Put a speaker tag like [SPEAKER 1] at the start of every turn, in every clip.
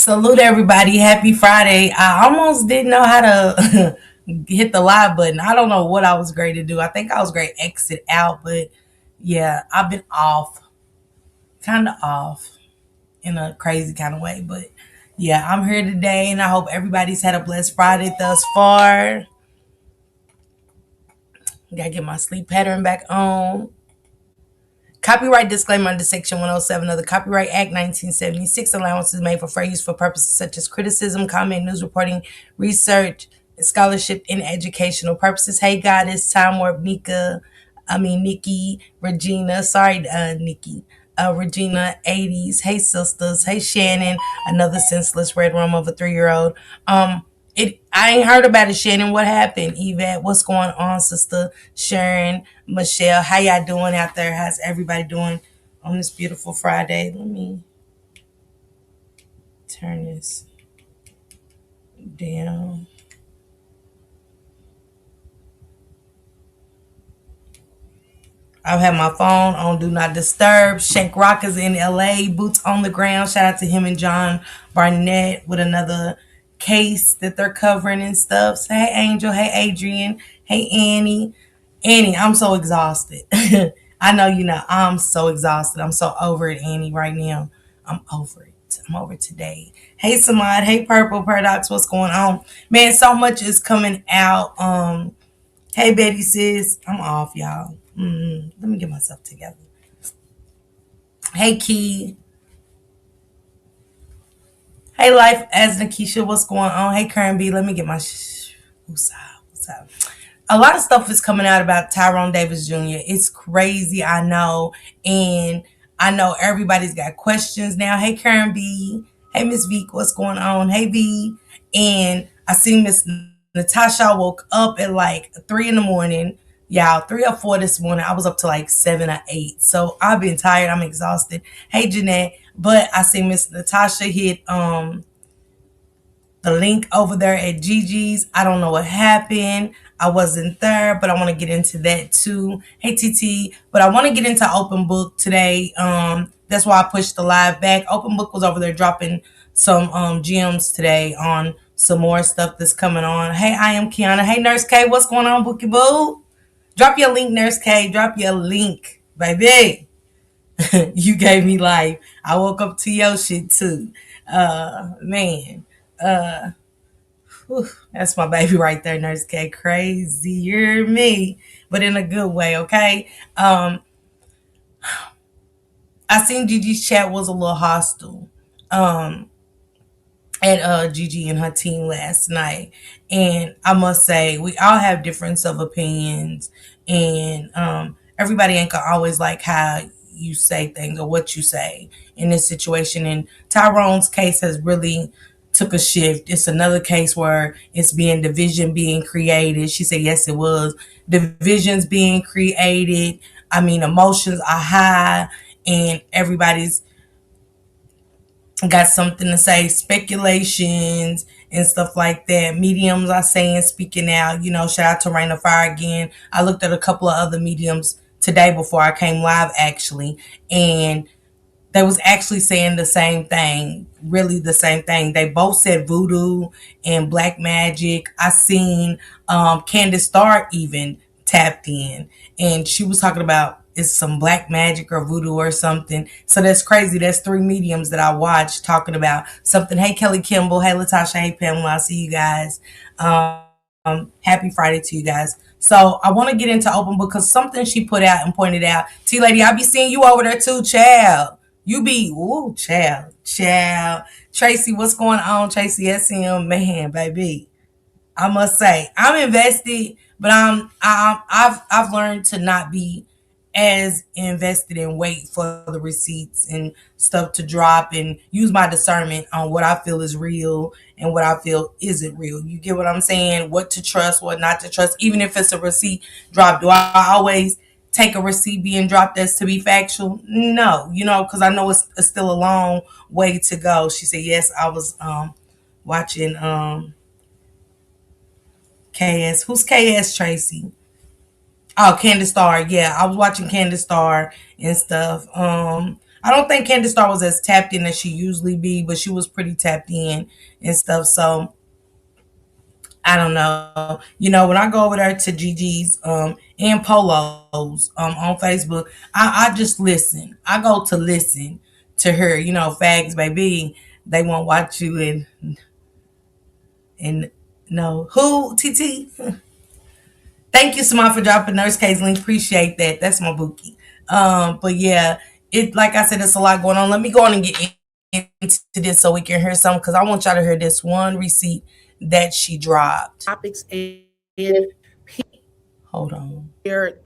[SPEAKER 1] Salute everybody. Happy Friday. I almost didn't know how to hit the live button. I don't know what I was great to do. I think I was great exit out, but yeah, I've been off, kind of off in a crazy kind of way. But yeah, I'm here today and I hope everybody's had a blessed Friday thus far. Gotta get my sleep pattern back on. Copyright disclaimer under Section 107 of the Copyright Act 1976. Allowances made for fair use for purposes such as criticism, comment, news reporting, research, scholarship, and educational purposes. Hey, Goddess, Time Warp, Nikki, Regina. Sorry, Nikki. Regina, 80s. Hey, sisters. Hey, Shannon. Another senseless red rum of a 3-year-old. I ain't heard about it, Shannon. What happened? Yvette, what's going on, sister? Sharon, Michelle, how y'all doing out there? How's everybody doing on this beautiful Friday? Let me turn this down. I've had my phone on Do Not Disturb. Shank Rock is in LA. Boots on the ground. Shout out to him and John Barnett with another case that they're covering and stuff. So, hey, Angel. Hey, Adrian. Hey, Annie. Annie, I'm so exhausted. I know you know. I'm so exhausted. I'm so over it, Annie, right now. I'm over it. I'm over it today. Hey, Samad. Hey, Purple Paradox. What's going on? Man, so much is coming out. Hey, Betty sis. I'm off, y'all. Let me get myself together. Hey, Key. Hey, Life as Nikisha. What's going on? Hey, Karen B. Let me get my. What's up? What's up? A lot of stuff is coming out about Tyrone Davis Jr. It's crazy, I know. And I know everybody's got questions now. Hey, Karen B. Hey, Miss Veek. What's going on? Hey, B. And I see Miss Natasha woke up at like 3 in the morning. Yeah, 3 or 4 this morning. I was up to like 7 or 8. So I've been tired. I'm exhausted. Hey, Jeanette. But I see Miss Natasha hit the link over there at Gigi's. I don't know what happened. I wasn't there, but I want to get into that too. Hey, TT. But I want to get into Open Book today. That's why I pushed the live back. Open Book was over there dropping some gems today on some more stuff that's coming on. Hey, I am Kiana. Hey, Nurse K. What's going on, Bookie Boo? Drop your link, Nurse K. Drop your link, baby. You gave me life. I woke up to your shit too. Man. Uh, Whew, that's my baby right there, Nurse K. Crazier me, but in a good way, okay? I seen Gigi's chat was a little hostile um, at Gigi and her team last night. And I must say, we all have difference of opinions, and everybody ain't gonna always like how you say things or what you say in this situation. And Tyrone's case has really took a shift. It's another case where it's being division being created. She said, yes, it was. Divisions being created. I mean, emotions are high and everybody's got something to say, speculations and stuff like that. Mediums are saying, speaking out, shout out to Rain of Fire again. I looked at a couple of other mediums today before I came live actually, and they was actually saying the same thing, really the same thing. They both said voodoo and black magic. I seen Candace Starr even tapped in, and she was talking about it's some black magic or voodoo or something. So that's crazy. That's 3 mediums that I watched talking about something. Hey, Kelly Kimball. Hey, Latasha. Hey, Pamela. I see you guys. Happy Friday to you guys. So I want to get into Open Book because something she put out and pointed out. T Lady, I be seeing you over there too, child. You be, ooh, child. Tracy, what's going on? Tracy SM, man, baby. I must say, I'm invested, but I've learned to not be as invested and wait for the receipts and stuff to drop and use my discernment on what I feel is real and what I feel isn't real. You get what I'm saying? What to trust, what not to trust. Even if it's a receipt drop, do I always take a receipt being dropped as to be factual? No, because I know it's still a long way to go. She said, yes, I was watching KS. Who's KS, Tracy? Oh, Candace Starr. Yeah, I was watching Candace Starr and stuff. I don't think Candace Star was as tapped in as she usually be, but she was pretty tapped in and stuff. So I don't know. When I go over there to Gigi's and Polo's on Facebook, I just listen. I go to listen to her. Fags, baby. They won't watch you and no who TT. Thank you, Samantha, for dropping Nurse K's link. Appreciate that. That's my bookie. But yeah, it like I said, it's a lot going on. Let me go on and get into this so we can hear some because I want y'all to hear this one receipt that she dropped.
[SPEAKER 2] Topics and
[SPEAKER 1] Hold on.
[SPEAKER 2] shared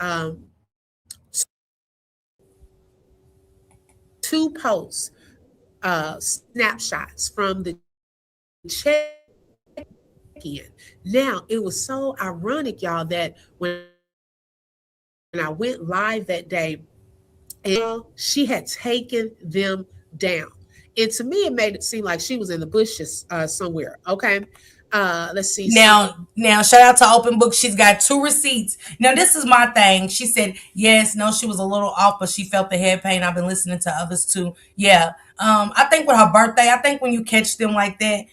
[SPEAKER 2] two posts, snapshots from the check-in. Now, it was so ironic, y'all, that when I went live that day, and she had taken them down. And to me, it made it seem like she was in the bushes somewhere. Okay. Let's see.
[SPEAKER 1] Now, shout out to Open Book. She's got two receipts. Now, this is my thing. She said, yes, no, she was a little off, but she felt the head pain. I've been listening to others too. Yeah. I think with her birthday, I think when you catch them like that,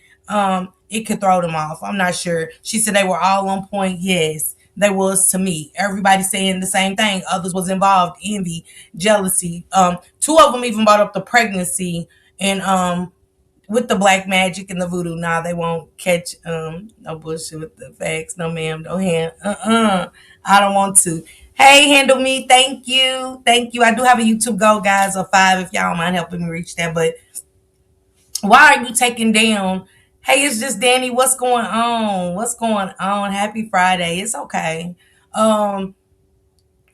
[SPEAKER 1] it could throw them off. I'm not sure. She said they were all on point. Yes, they was to me. Everybody saying the same thing. Others was involved. Envy, jealousy. Two of them even brought up the pregnancy and with the black magic and the voodoo. Nah, they won't catch no bullshit with the facts. No ma'am, no hand. I don't want to. Hey, handle me. Thank you. Thank you. I do have a YouTube goal, guys, of 5 if y'all don't mind helping me reach that. But why are you taking down? Hey, it's just Danny. What's going on? What's going on? Happy Friday. It's okay. Um,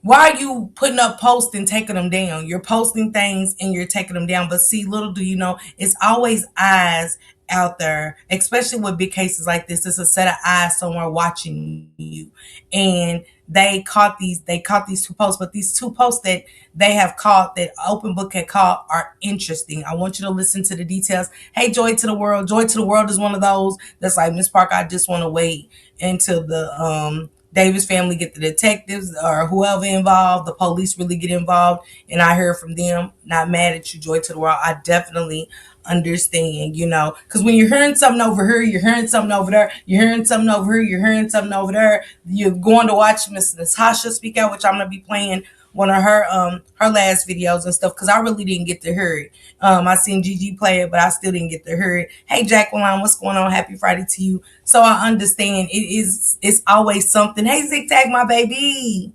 [SPEAKER 1] why are you putting up posts and taking them down? You're posting things and you're taking them down. But see, little do you know, it's always eyes out there, especially with big cases like this. It's a set of eyes somewhere watching you. And they caught these two posts, but these two posts that they have caught that Open Book had caught are interesting. I want you to listen to the details. Hey, Joy to the World. Joy to the World is one of those that's like, Miss Parker, I just want to wait until the Davis family get the detectives or whoever involved, the police really get involved, and I heard from them. Not mad at you, Joy to the World. I definitely understand, because when you're hearing something over here, you're hearing something over there, you're hearing something over here, you're hearing something over there. You're going to watch Miss Natasha speak out, which I'm gonna be playing one of her last videos and stuff because I really didn't get to hear it. I seen Gigi play it, but I still didn't get to hear it. Hey Jacqueline, what's going on? Happy Friday to you. So I understand it's always something. Hey Zigzag, my baby.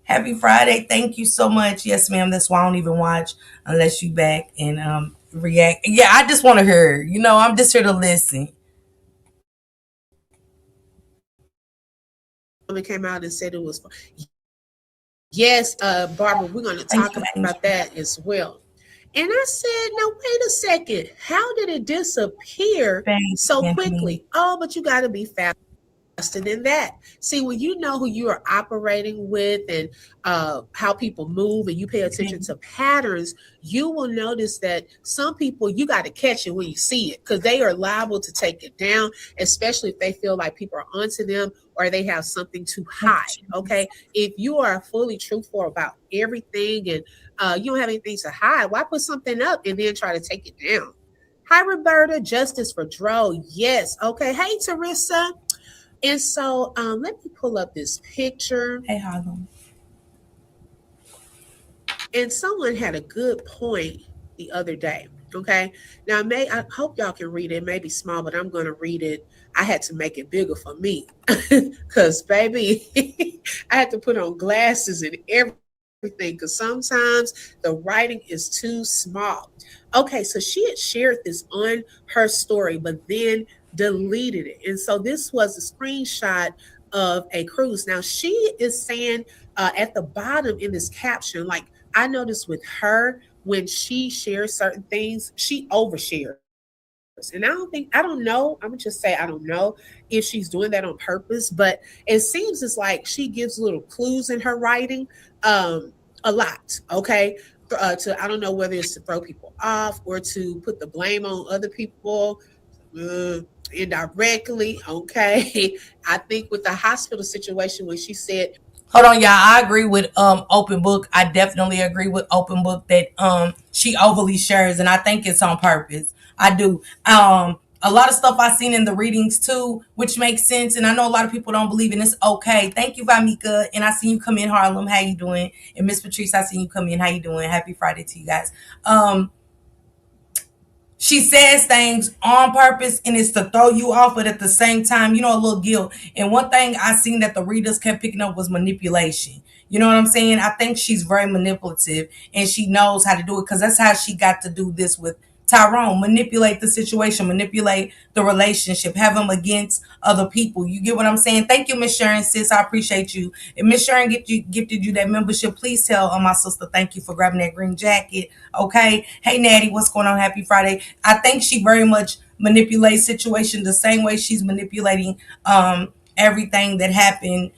[SPEAKER 1] Happy Friday. Thank you so much. Yes, ma'am. That's why I don't even watch unless you back and react. Yeah, I just want to hear. I'm just here to listen.
[SPEAKER 2] Woman came out and said it was. Yes, Barbara, we're going to talk about that as well. And I said, now, wait a second. How did it disappear so quickly? Oh, but you got to be faster than that. See, when you know who you are operating with and how people move and you pay attention to patterns, you will notice that some people, you got to catch it when you see it because they are liable to take it down, especially if they feel like people are onto them or they have something to hide. Okay. If you are fully truthful about everything and you don't have anything to hide, why put something up and then try to take it down? Hi, Roberta. Justice for Dro. Yes. Okay. Hey, Teresa. And so let me pull up this picture.
[SPEAKER 1] Hey, Harlem.
[SPEAKER 2] And someone had a good point the other day. Okay. Now, I hope y'all can read it. It may be small, but I'm going to read it. I had to make it bigger for me because, baby, I had to put on glasses and everything because sometimes the writing is too small. Okay. So she had shared this on her story, but then deleted it. And so this was a screenshot of a cruise. Now she is saying at the bottom in this caption, like I noticed with her when she shares certain things, she overshares. And I don't know. I'm gonna just say I don't know if she's doing that on purpose, but it seems it's like she gives little clues in her writing a lot. Okay. I don't know whether it's to throw people off or to put the blame on other people. Indirectly, okay. I think with the hospital situation when she said
[SPEAKER 1] Hold on, y'all. I agree with Open Book. I definitely agree with Open Book that she overly shares, and I think it's on purpose. I do. A lot of stuff I seen in the readings too, which makes sense, and I know a lot of people don't believe in. It's okay. Thank you, Vamika, and I seen you come in, Harlem. How you doing? And Miss Patrice, I seen you come in. How you doing? Happy Friday to you guys. She says things on purpose and it's to throw you off, but at the same time, a little guilt. And one thing I seen that the readers kept picking up was manipulation. You know what I'm saying? I think she's very manipulative and she knows how to do it because that's how she got to do this with Tyrone. Manipulate the situation, manipulate the relationship, have him against other people. You get what I'm saying? Thank you, Miss Sharon, sis. I appreciate you. If Miss Sharon gifted you that membership, please tell my sister thank you for grabbing that green jacket. Okay. Hey, Natty, what's going on? Happy Friday. I think she very much manipulates situations the same way she's manipulating everything that happened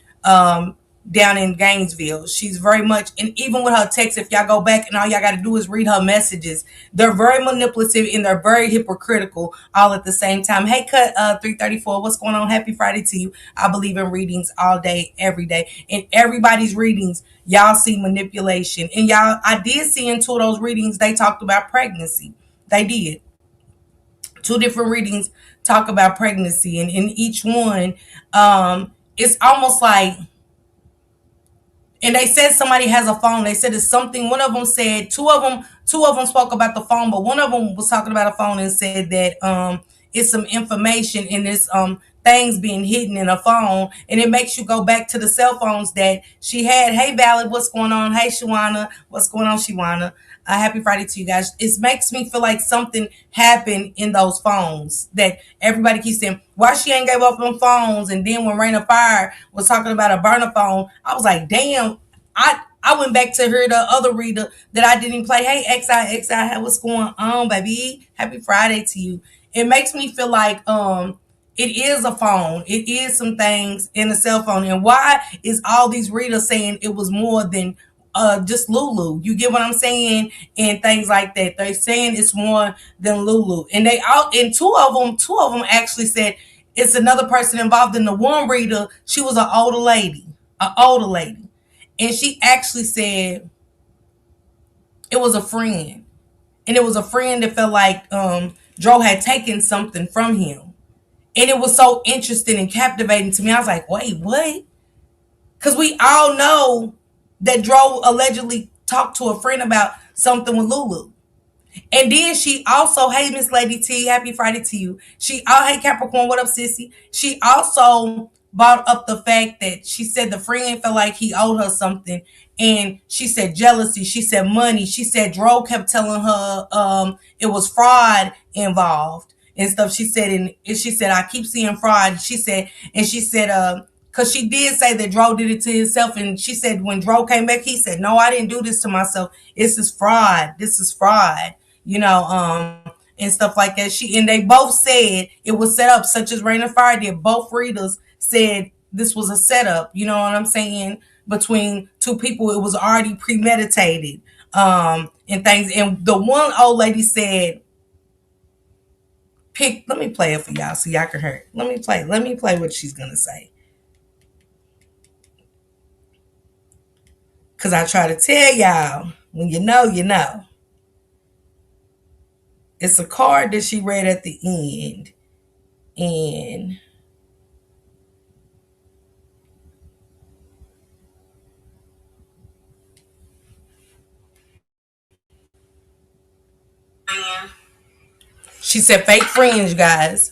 [SPEAKER 1] down in Gainesville. She's very much, and even with her texts, if y'all go back and all y'all got to do is read her messages, they're very manipulative and they're very hypocritical all at the same time. Hey, cut 334, what's going on? Happy Friday to you. I believe in readings all day, every day. In everybody's readings, y'all see manipulation. And y'all, I did see in two of those readings, they talked about pregnancy. They did. Two different readings talk about pregnancy, and in each one, it's almost like, and they said somebody has a phone. They said it's something. One of them said two of them spoke about the phone, but one of them was talking about a phone and said that it's some information in this things being hidden in a phone, and it makes you go back to the cell phones that she had. Hey, Valid, what's going on? Hey, Shawana, what's going on, Shawana? Happy Friday to you guys. It makes me feel like something happened in those phones that everybody keeps saying, why she ain't gave up on phones? And then when Rain of Fire was talking about a burner phone, I was like, damn, I went back to her, the other reader that I didn't play. Hey, XI, what's going on, baby? Happy Friday to you. It makes me feel like it is a phone. It is some things in a cell phone. And why is all these readers saying it was more than just Lulu? You get what I'm saying? And things like that. They're saying it's more than Lulu. And they out and two of them actually said it's another person involved. In the one reader, she was an older lady. An older lady. And she actually said it was a friend. And it was a friend that felt like Dro had taken something from him. And it was so interesting and captivating to me. I was like, wait, what? Because we all know that Dro allegedly talked to a friend about something with Lulu. And then she also, hey, Miss Lady T, happy Friday to you. Hey, Capricorn, what up, sissy? She also brought up the fact that she said the friend felt like he owed her something. And she said jealousy. She said money. She said Dro kept telling her it was fraud involved and stuff. She said, and she said, I keep seeing fraud. She said, because she did say that Dro did it to himself. And she said, when Dro came back, he said, no, I didn't do this to myself. This is fraud. This is fraud. And stuff like that. And they both said it was set up, such as Rain and Fire did. Both readers said this was a setup. You know what I'm saying? Between two people, it was already premeditated. And things. And the one old lady said, "Pick." Let me play it for y'all so y'all can hear. Let me play. Let me play what she's gonna say. Cause I try to tell y'all, when you know, you know. It's a card that she read at the end, and she said, "Fake friends, you guys."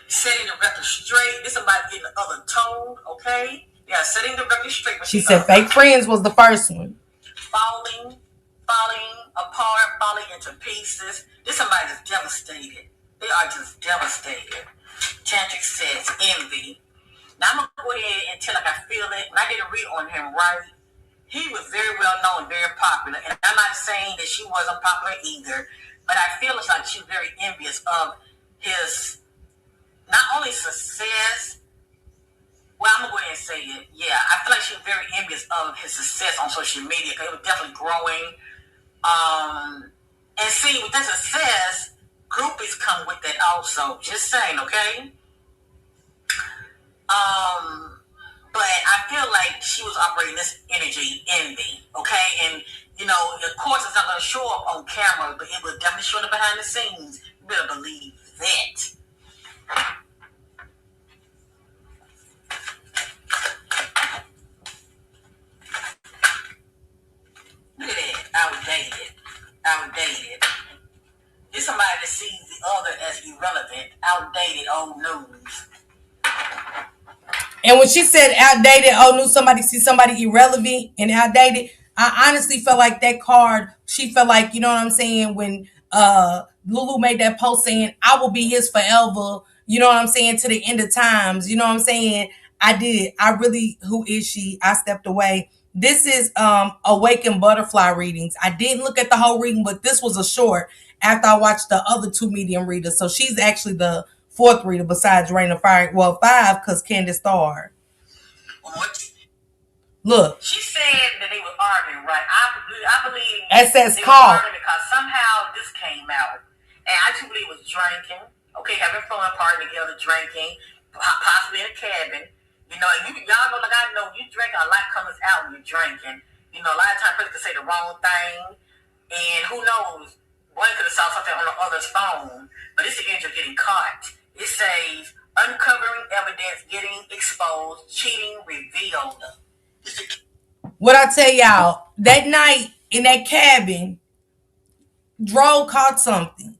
[SPEAKER 1] Setting the record straight. This is about getting the other tone, okay? Yeah, setting the record straight. She said, "Fake friends" was the first one. Falling apart, falling into pieces. This somebody is devastated. They are just devastated. Tantric says envy. Now I'm gonna go ahead and tell like I feel it. When I did a read on him, right? He was very well known, very popular. And I'm not saying that she wasn't popular either, but I feel it's like she's very envious of his not only success. Well, I'm gonna go ahead and say it. Yeah, I feel like she's very envious of his success on social media because it was definitely growing. And see, with that success, groupies come with that also. Just saying, okay? Um, But I feel like she was operating this energy envy, okay? And, you know, of course it's not going to show up on camera, but it will definitely show up behind the scenes. You better believe that. Look at that. Outdated. Outdated. It's somebody that sees the other as irrelevant, outdated, old news. And when she said outdated, oh, knew somebody see somebody irrelevant and outdated, I honestly felt like that card, she felt like, you know what I'm saying, when Lulu made that post saying, I will be his forever, you know what I'm saying, to the end of times, you know what I'm saying? I did. I really, who is she? I stepped away. This is Awakened Butterfly readings. I didn't look at the whole reading, but this was a short after I watched the other two medium readers. So she's actually the fourth reader besides Rain of Fire. Well, five because Candace Starr. Look. She said that they were arguing, right? I believe it says they call. Were arguing because somehow this came out. And I actually believe it was drinking. Okay, having fun, partying together, drinking, possibly in a cabin. You know, and y'all know, like I know, you drink, a lot comes out when you're drinking. You know, a lot of times people can say the wrong thing. And who knows? One could have saw something on the other's phone. But it's the end of getting caught. It says, uncovering evidence, getting exposed, cheating revealed. What I tell y'all, that night in that cabin, DRO caught something.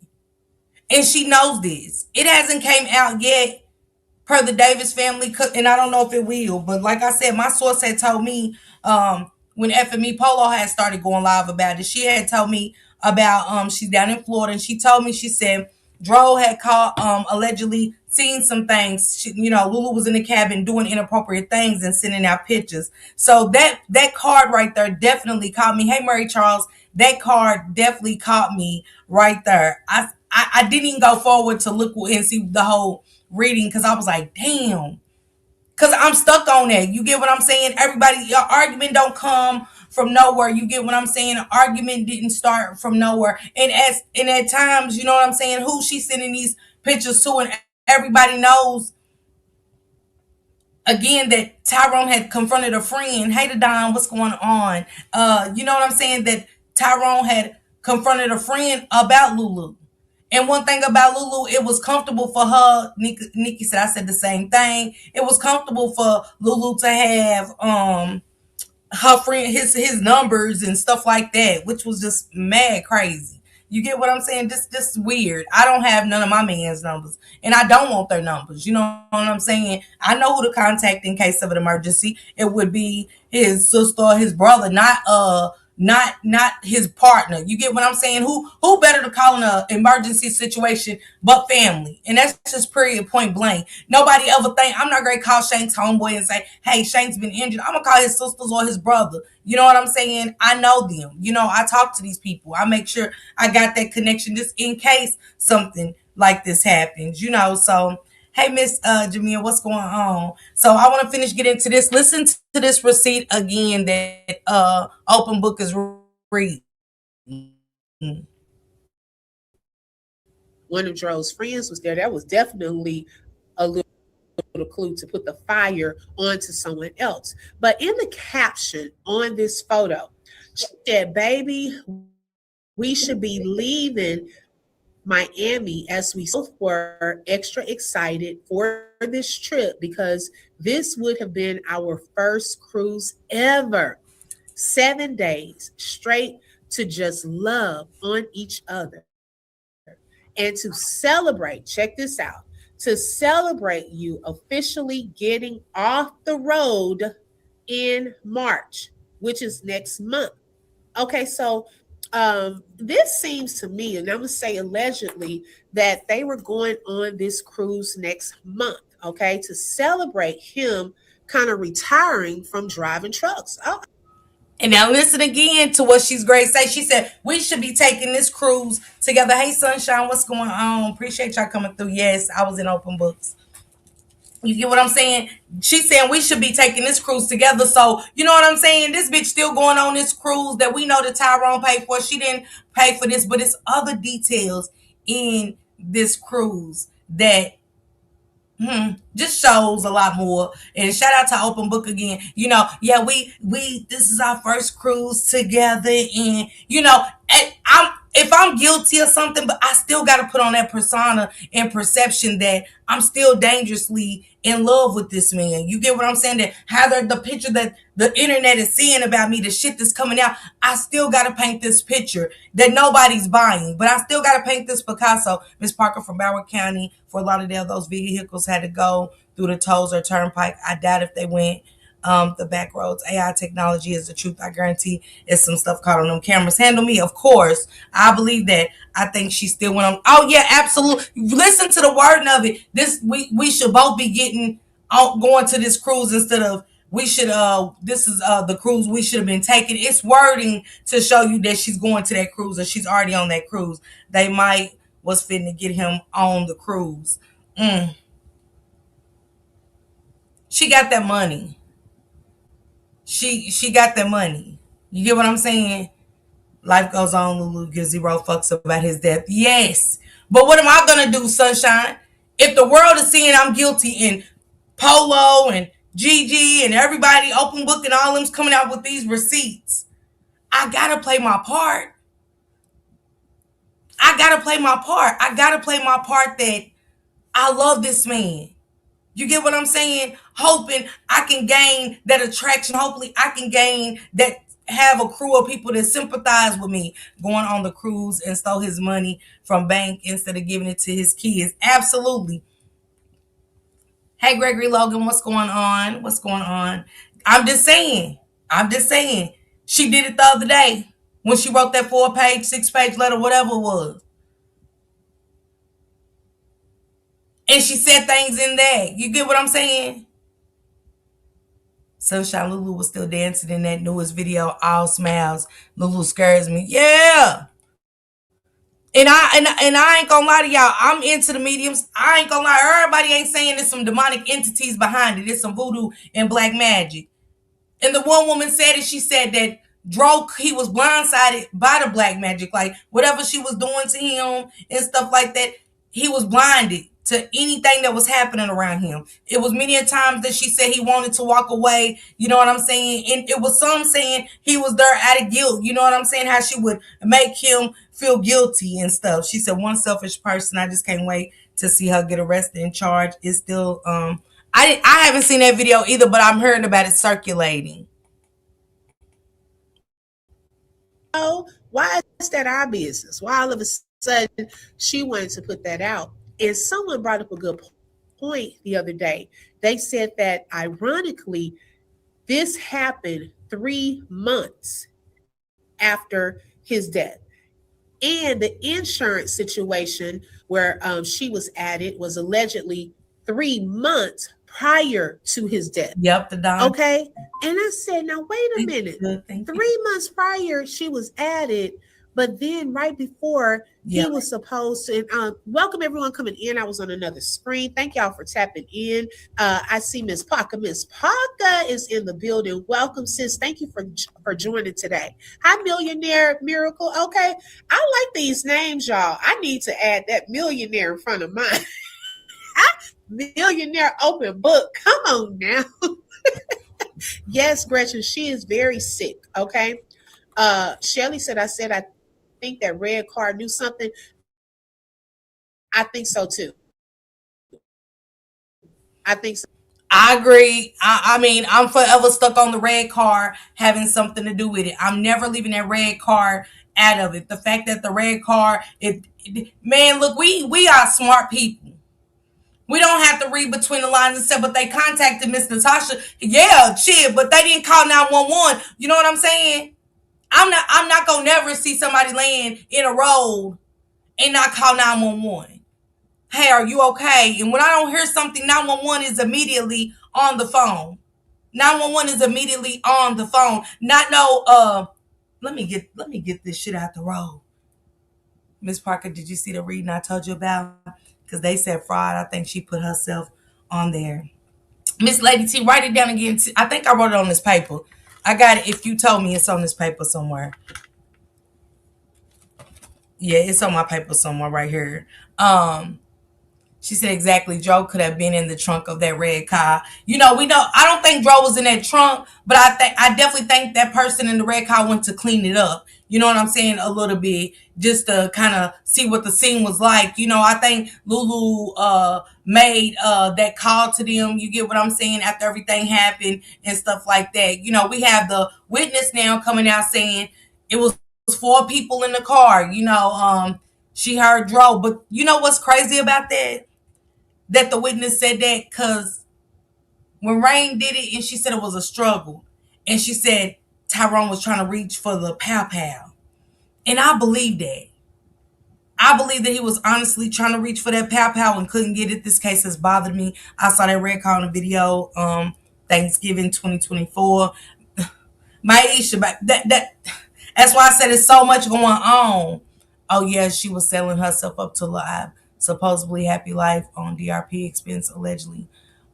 [SPEAKER 1] And she knows this. It hasn't came out yet per the Davis family, and I don't know if it will, but like I said, my source had told me when FME Polo had started going live about it, she had told me about she's down in Florida, and she told me, she said DRO had caught allegedly seen some things. You know, Lulu was in the cabin doing inappropriate things and sending out pictures. So that card right there definitely caught me. Hey, Murray Charles, that card definitely caught me right there. I didn't even go forward to look and see the whole reading because I was like, damn. Because I'm stuck on that. You get what I'm saying? Everybody, your argument don't come from nowhere. You get what I'm saying? An argument didn't start from nowhere. And at times, you know what I'm saying, who she's sending these pictures to, and everybody knows again that Tyrone had confronted a friend. Hey, Don, what's going on? You know what I'm saying? That Tyrone had confronted a friend about Lulu. And one thing about Lulu, it was comfortable for her. Nikki said, I said the same thing. It was comfortable for Lulu to have her friend, his numbers and stuff like that, which was just mad crazy. You get what I'm saying? Just weird. I don't have none of my man's numbers, and I don't want their numbers. You know what I'm saying? I know who to contact in case of an emergency. It would be his sister or his brother, not his partner. You get what I'm saying? Who better to call in an emergency situation but family? And that's just period, point blank. Nobody ever think, I'm not gonna call Shank's homeboy and say, hey, Shank's been injured. I'm gonna call his sisters or his brother. You know what I'm saying? I know them. You know, I talk to these people. I make sure I got that connection just in case something like this happens, you know. So hey, Miss Jamia, what's going on? So I want to finish getting to this. Listen to this receipt again that Open Book is reading.
[SPEAKER 2] One of DRO's friends was there. That was definitely a little clue to put the fire onto someone else. But in the caption on this photo, she said, baby, we should be leaving Miami as we both were extra excited for this trip because this would have been our first cruise ever. 7 days straight to just love on each other and to celebrate. Check this out, to celebrate you officially getting off the road in March, which is next month. Okay, so this seems to me, and I'm gonna say allegedly, that they were going on this cruise next month, okay, to celebrate him kind of retiring from driving trucks. Oh.
[SPEAKER 1] And now listen again to what she's great say. She said, we should be taking this cruise together. Hey, Sunshine, what's going on? Appreciate y'all coming through. Yes, I was in Open Books. You get what I'm saying? She's saying we should be taking this cruise together. So, you know what I'm saying? This bitch still going on this cruise that we know that Tyrone paid for. She didn't pay for this, but it's other details in this cruise that Just shows a lot more. And shout out to Open Book again. Yeah, we this is our first cruise together, and I'm if I'm guilty of something, but I still got to put on that persona and perception that I'm still dangerously in love with this man. You get what I'm saying? That how the picture that the internet is seeing about me, the shit that's coming out, I still got to paint this picture that nobody's buying, but I still got to paint this Picasso. Miss Parker from Broward County, Fort Lauderdale, those vehicles had to go through the tolls or turnpike. I doubt if they went the back roads. AI technology is the truth. I guarantee it's some stuff caught on them cameras. Handle me, of course. I believe that. I think she still went on. Oh yeah, absolutely. Listen to the wording of it. This we should both be getting out going to this cruise instead of we should this is the cruise we should have been taking. It's wording to show you that she's going to that cruise or she's already on that cruise. They might was fitting to get him on the cruise. Mm. She got that money. She got that money. You get what I'm saying? Life goes on. Lulu gives zero fucks about his death. Yes, but what am I gonna do, Sunshine? If the world is seeing I'm guilty and Polo and Gigi and everybody, Open Book and all them's coming out with these receipts, I gotta play my part. I gotta play my part. I gotta play my part that I love this man. You get what I'm saying? Hoping I can gain that attraction. Hopefully, I can gain that, have a crew of people that sympathize with me going on the cruise and stole his money from bank instead of giving it to his kids. Absolutely. Hey, Gregory Logan, what's going on? What's going on? I'm just saying. I'm just saying. She did it the other day when she wrote that 4-page, 6-page letter, whatever it was. And she said things in there. You get what I'm saying? Sunshine Lulu was still dancing in that newest video, all smiles. Lulu scares me. Yeah. And I ain't gonna lie to y'all. I'm into the mediums. I ain't gonna lie. Everybody ain't saying there's some demonic entities behind it. There's some voodoo and black magic. And the one woman said it. She said that DRO, he was blindsided by the black magic. Like whatever she was doing to him and stuff like that, he was blinded to anything that was happening around him. It was many a times that she said he wanted to walk away. You know what I'm saying? And it was some saying he was there out of guilt. You know what I'm saying? How she would make him feel guilty and stuff. She said, one selfish person. I just can't wait to see her get arrested and charged. It's still I haven't seen that video either, but I'm hearing about it circulating.
[SPEAKER 2] Oh, why is that our business? Why all of a sudden she wanted to put that out? And someone brought up a good point the other day. They said that ironically, this happened 3 months after his death. And the insurance situation where she was added was allegedly 3 months prior to his death.
[SPEAKER 1] Yep, the Don.
[SPEAKER 2] Okay. And I said, now, wait a minute. 3 months prior, she was added. But then right before he was supposed to, welcome everyone coming in. I was on another screen. Thank y'all for tapping in. I see Miss Parker. Miss Parker is in the building. Welcome, sis. Thank you for joining today. Hi, Millionaire Miracle. Okay. I like these names, y'all. I need to add that millionaire in front of mine. Millionaire Open Book. Come on now. Yes, Gretchen, she is very sick. Okay. Shelly said, I think that red car knew something. I think so too. I think so.
[SPEAKER 1] I agree. I mean, I'm forever stuck on the red car having something to do with it. I'm never leaving that red car out of it. The fact that the red car, man, look, we are smart people. We don't have to read between the lines and stuff, but they contacted Miss Natasha. Yeah, shit, but they didn't call 911. You know what I'm saying? I'm not gonna never see somebody laying in a road and not call 911. Hey, are you okay? And when I don't hear something, 911 is immediately on the phone. 911 is immediately on the phone. Not no let me get this shit out the road. Miss Parker, did you see the reading I told you about? Because they said fraud. I think she put herself on there. Miss Lady T, write it down again. I think I wrote it on this paper. I got it. If you told me, it's on this paper somewhere. Yeah, it's on my paper somewhere right here. She said exactly. Dro could have been in the trunk of that red car. You know, we know. I don't think Dro was in that trunk, but I definitely think that person in the red car went to clean it up. You know what I'm saying? A little bit, just to kind of see what the scene was like. You know, I think Lulu made that call to them. You get what I'm saying? After everything happened and stuff like that. You know, we have the witness now coming out saying it was four people in the car. You know, she heard Dro, but you know what's crazy about that? That the witness said that because when Rain did it and she said it was a struggle, and she said Tyrone was trying to reach for the pow pow, and I believe that. I believe that he was honestly trying to reach for that pow pow and couldn't get it. This case has bothered me. I saw that red car on the video, Thanksgiving 2024. Maisha, but that's why I said it's so much going on. Oh yeah, she was selling herself up to live, supposedly happy life on DRP expense allegedly.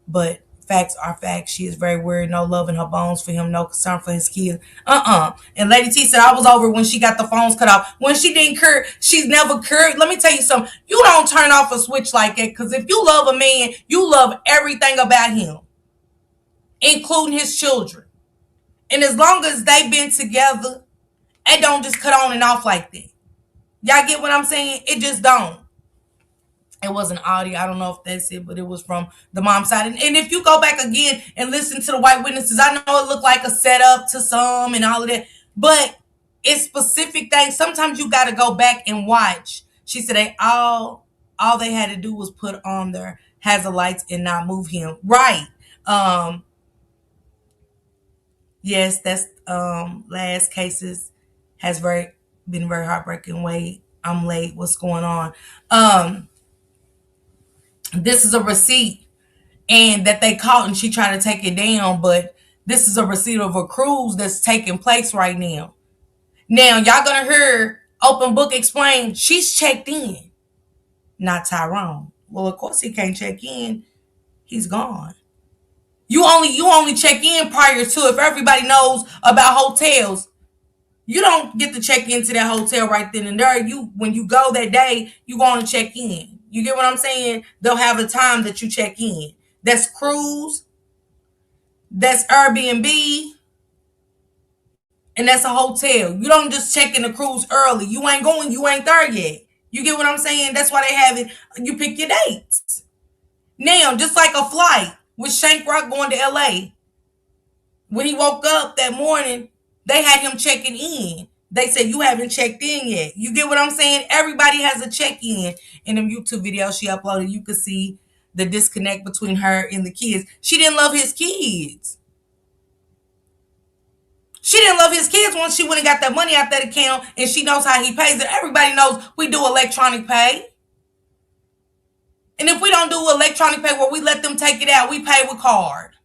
[SPEAKER 1] But facts are facts. She is very weird. No love in her bones for him. No concern for his kids. And Lady T said I was over when she got the phones cut off. When she didn't cure, she's never cured. Let me tell you something. You don't turn off a switch like that, because if you love a man, you love everything about him, including his children. And as long as they've been together, it don't just cut on and off like that. Y'all get what I'm saying? It just don't. It was an audio. I don't know if that's it, but it was from the mom side. And if you go back again and listen to the white witnesses, I know it looked like a setup to some and all of that, but it's specific things. Sometimes you got to go back and watch. She said all they had to do was put on their hazard lights and not move him. Right. Yes, that's last cases has been very heartbreaking. Wait, I'm late. What's going on? This is a receipt, and that they caught, and she tried to take it down, but this is a receipt of a cruise that's taking place right now. Now y'all gonna hear Open Book explain she's checked in, not Tyrone. Well, of course he can't check in. He's gone. You only check in prior to, if everybody knows about hotels. You don't get to check into that hotel right then and there. When you go that day, you going to check in. You get what I'm saying? They'll have a time that you check in. That's cruise, that's Airbnb, and that's a hotel. You don't just check in the cruise early. You ain't going, you ain't there yet. You get what I'm saying? That's why they have it. You pick your dates. Now, just like a flight with Shank Rock going to LA. When he woke up that morning, they had him checking in. They said, you haven't checked in yet. You get what I'm saying? Everybody has a check-in. In the YouTube video she uploaded, you could see the disconnect between her and the kids. She didn't love his kids. She didn't love his kids once she went and got that money out that account, and she knows how he pays it. Everybody knows we do electronic pay. And if we don't do electronic pay where we let them take it out, we pay with card.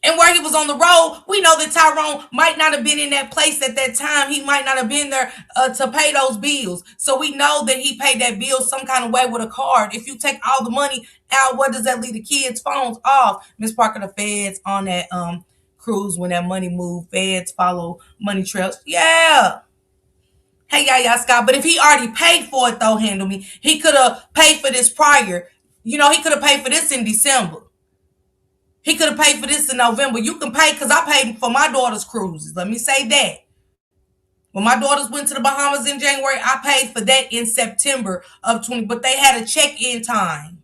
[SPEAKER 1] And where he was on the road, we know that Tyrone might not have been in that place at that time. He might not have been there to pay those bills. So we know that he paid that bill some kind of way with a card. If you take all the money out, what does that leave the kids' phones off? Miss Parker, the feds on that cruise when that money moved. Feds follow money trails. Yeah. Hey, yeah, Scott. But if he already paid for it, though, handle me, he could have paid for this prior. You know, he could have paid for this in December. He could have paid for this in November. You can pay, because I paid for my daughter's cruises. Let me say that. When my daughters went to the Bahamas in January, I paid for that in September of 20. But they had a check-in time.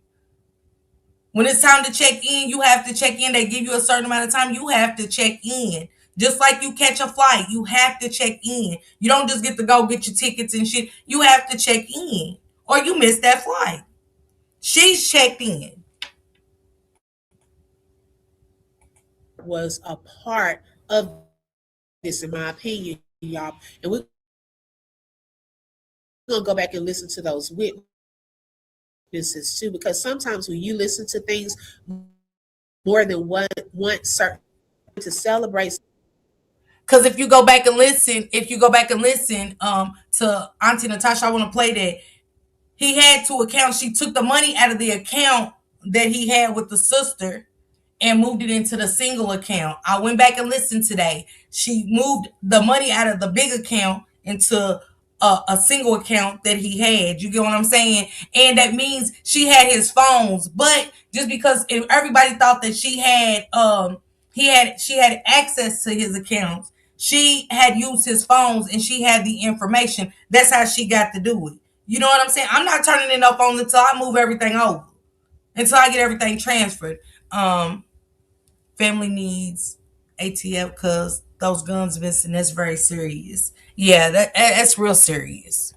[SPEAKER 1] When it's time to check in, you have to check in. They give you a certain amount of time. You have to check in. Just like you catch a flight, you have to check in. You don't just get to go get your tickets and shit. You have to check in, or you miss that flight. She's checked in.
[SPEAKER 2] Was a part of this, in my opinion, y'all. And we're gonna go back and listen to those witnesses too, because sometimes when you listen to things more than one certain to celebrate.
[SPEAKER 1] Because if you go back and listen, to Auntie Natasha, I want to play that. He had two accounts. She took the money out of the account that he had with the sister and moved it into the single account. I went back and listened today. She moved the money out of the big account into a single account that he had. You get what I'm saying? And that means she had his phones. But just because everybody thought that she had access to his accounts, she had used his phones and she had the information. That's how she got to do it. You know what I'm saying? I'm not turning in no phones until I move everything over, until I get everything transferred. Um, Family needs ATF because those guns missing. That's very serious. Yeah, that's real serious.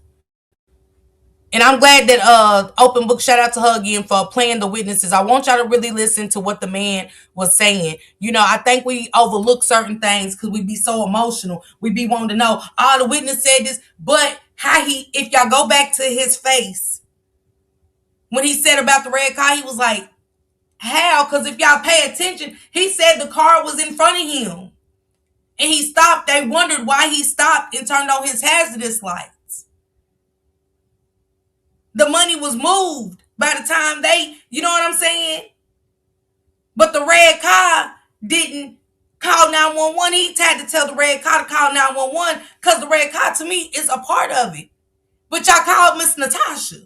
[SPEAKER 1] And I'm glad that Open Book, shout out to her again for playing the witnesses. I want y'all to really listen to what the man was saying. You know, I think we overlook certain things because we be so emotional. We be wanting to know, oh, the witness said this, but how if y'all go back to his face, when he said about the red car, he was like, how? Because if y'all pay attention, he said the car was in front of him. And he stopped. They wondered why he stopped and turned on his hazardous lights. The money was moved by the time you know what I'm saying? But the red car didn't call 911. He had to tell the red car to call 911 because the red car, to me, is a part of it. But y'all called Miss Natasha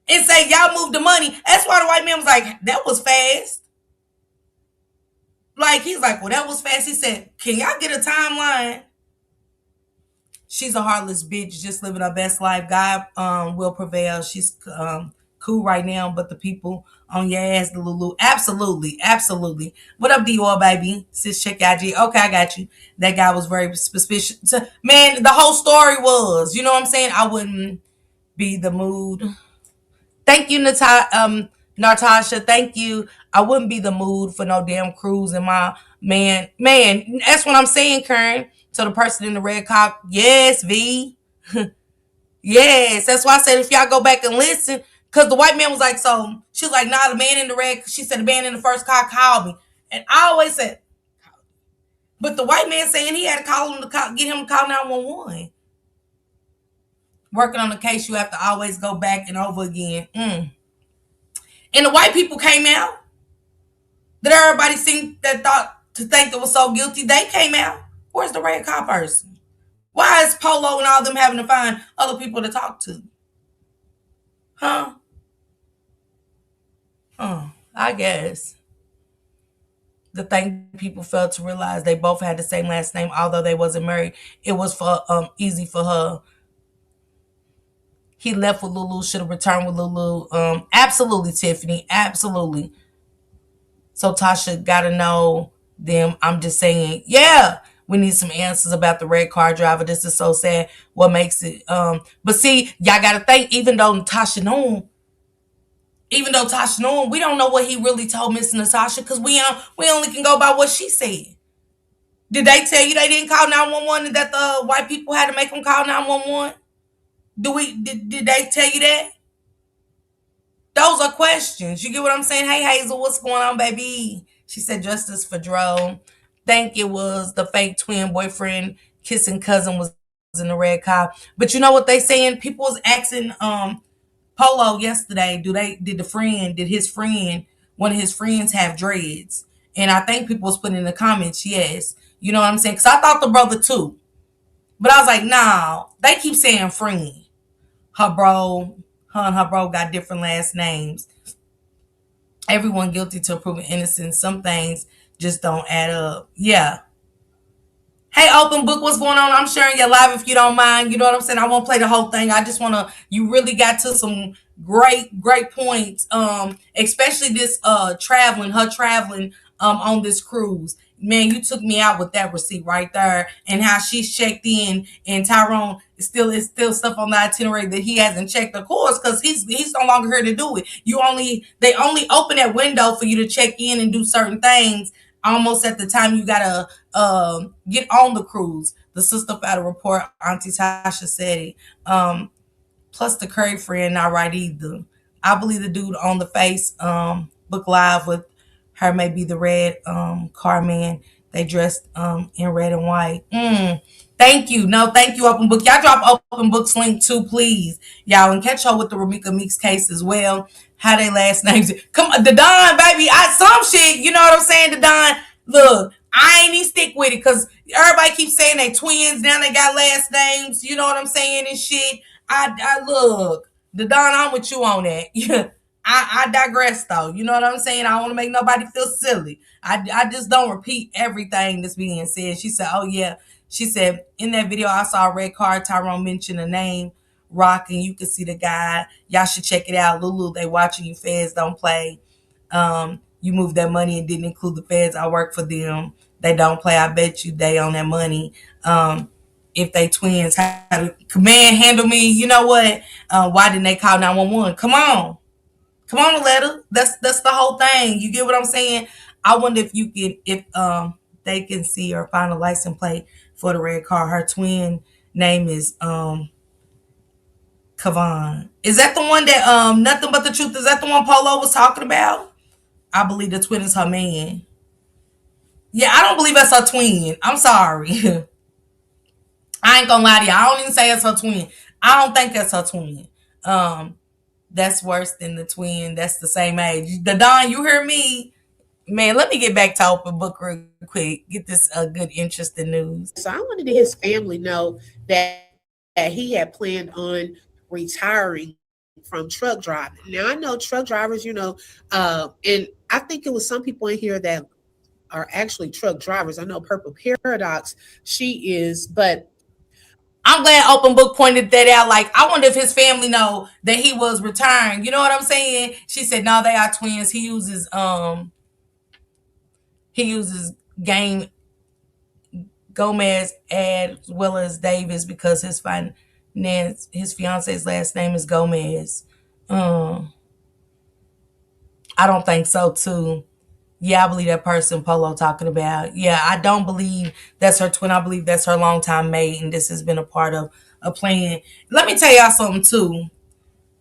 [SPEAKER 1] and say y'all moved the money. That's why the white man was like, that was fast. Like, he's like, well, that was fast. He said, can y'all get a timeline? She's a heartless bitch, just living her best life. God will prevail. She's cool right now, but the people on your ass, the Lulu. Absolutely, absolutely. What up, DRO, baby? Sis, check IG. Okay, I got you. That guy was very suspicious. Man, the whole story was, you know what I'm saying? I wouldn't be the mood. Thank you, Natasha. Thank you. I wouldn't be the mood for no damn cruise in my man. Man, that's what I'm saying, Karen. So the person in the red car, yes, V. Yes. That's why I said if y'all go back and listen, because the white man was like, so she was like, nah, the man in the red, she said the man in the first car called me. And I always said, but the white man saying he had to call him to get him to call 911. Working on the case, you have to always go back and over again. And the white people came out that everybody seemed that thought to think that was so guilty. They came out. Where's the red car person? Why is Polo and all them having to find other people to talk to? Huh? I guess the thing people failed to realize, they both had the same last name, although they wasn't married. It was for easy for her. He left with Lulu, should have returned with Lulu. Absolutely, Tiffany. Absolutely. So Tasha gotta know them. I'm just saying, yeah, we need some answers about the red car driver. This is so sad. What makes it but see, y'all gotta think, even though Tasha knew him, we don't know what he really told Miss Natasha because we only can go by what she said. Did they tell you they didn't call 911 and that the white people had to make them call 911? Did they tell you that? Those are questions. You get what I'm saying? Hey, Hazel, what's going on, baby? She said justice for Dro. Think it was the fake twin boyfriend kissing cousin was in the red car. But you know what they saying? People was asking Polo yesterday, did his friend, one of his friends have dreads? And I think people was putting in the comments, yes. You know what I'm saying? Because I thought the brother too. But I was like, nah, they keep saying friend. Her and her bro got different last names. Everyone guilty till proven innocent. Some things just don't add up. Yeah. Hey, Open Book, what's going on? I'm sharing your live if you don't mind. You know what I'm saying? I won't play the whole thing. I just want to, you really got to some great points. Especially this her traveling on this cruise. Man, you took me out with that receipt right there, and how she's checked in, and Tyrone is still stuff on the itinerary that he hasn't checked, of course, because he's no longer here to do it. They only open that window for you to check in and do certain things almost at the time you gotta get on the cruise. The sister filed a report. Auntie Tasha said it. Plus the Curry friend not right either. I believe the dude on the face book live with her may be the red car man. They dressed in red and white. Thank you. No, thank you, Open Book. Y'all drop Open Book's link too, please. Y'all, and catch her with the Ramika Meeks case as well. How they last names. Come on, the Don, baby. Some shit, you know what I'm saying? The Don. Look, I ain't even stick with it because everybody keeps saying they twins. Now they got last names. You know what I'm saying and shit. I look, the Don, I'm with you on that. I digress though. You know what I'm saying? I don't want to make nobody feel silly. I just don't repeat everything that's being said. She said, "Oh yeah." She said in that video I saw a red card. Tyrone mentioned a name, Rock, and you can see the guy. Y'all should check it out. Lulu, they watching you. Feds don't play. You moved that money and didn't include the feds. I work for them. They don't play. I bet you they own that money. If they twins, how to command handle me? You know what? Why didn't they call 911? Come on, Aletta. That's the whole thing. You get what I'm saying? I wonder if you can if they can see or find a license plate for the red car. Her twin name is Kavan. Is that the one that Nothing But the Truth? Is that the one Polo was talking about? I believe the twin is her man. Yeah, I don't believe that's her twin. I'm sorry. I ain't gonna lie to you. I don't even say it's her twin. I don't think that's her twin. Um, that's worse than the twin. That's the same age. The Don, you hear me? Man, let me get back to open book real quick. Get this good, interesting news.
[SPEAKER 2] So I wanted to his family know that he had planned on retiring from truck driving. Now I know truck drivers, and I think it was some people in here that are actually truck drivers. I know Purple Paradox, she is, but
[SPEAKER 1] I'm glad Open Book pointed that out. Like, I wonder if his family know that he was retiring. You know what I'm saying? She said, no, they are twins. He uses Game Gomez as well as Davis because his fiance's last name is Gomez. I don't think so too. Yeah, I believe that person Polo talking about. Yeah, I don't believe that's her twin. I believe that's her longtime mate, and this has been a part of a plan. Let me tell y'all something too.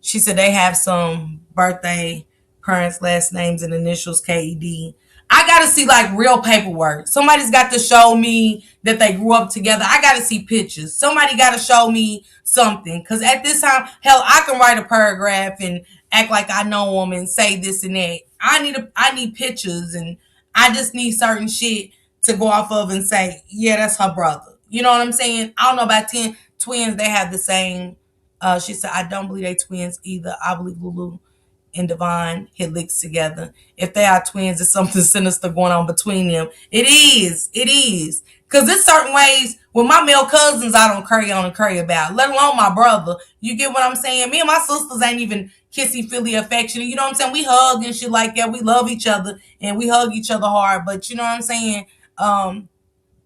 [SPEAKER 1] She said they have some birthday, parents' last names and initials KED. I gotta see like real paperwork. Somebody's got to show me that they grew up together. I gotta see pictures. Somebody gotta show me something. Cause at this time, hell, I can write a paragraph and act like I know them and say this and that. I need pictures and I just need certain shit to go off of and say, yeah, that's her brother. You know what I'm saying? I don't know about 10 twins. They have the same. She said, I don't believe they twins either. I believe Lulu and Devon hit licks together. If they are twins, there's something sinister going on between them. It is. It is. Because there's certain ways with my male cousins I don't curry on and curry about, let alone my brother. You get what I'm saying? Me and my sisters ain't even kissy, feely, affectionate. You know what I'm saying? We hug and shit like that. We love each other and we hug each other hard. But you know what I'm saying?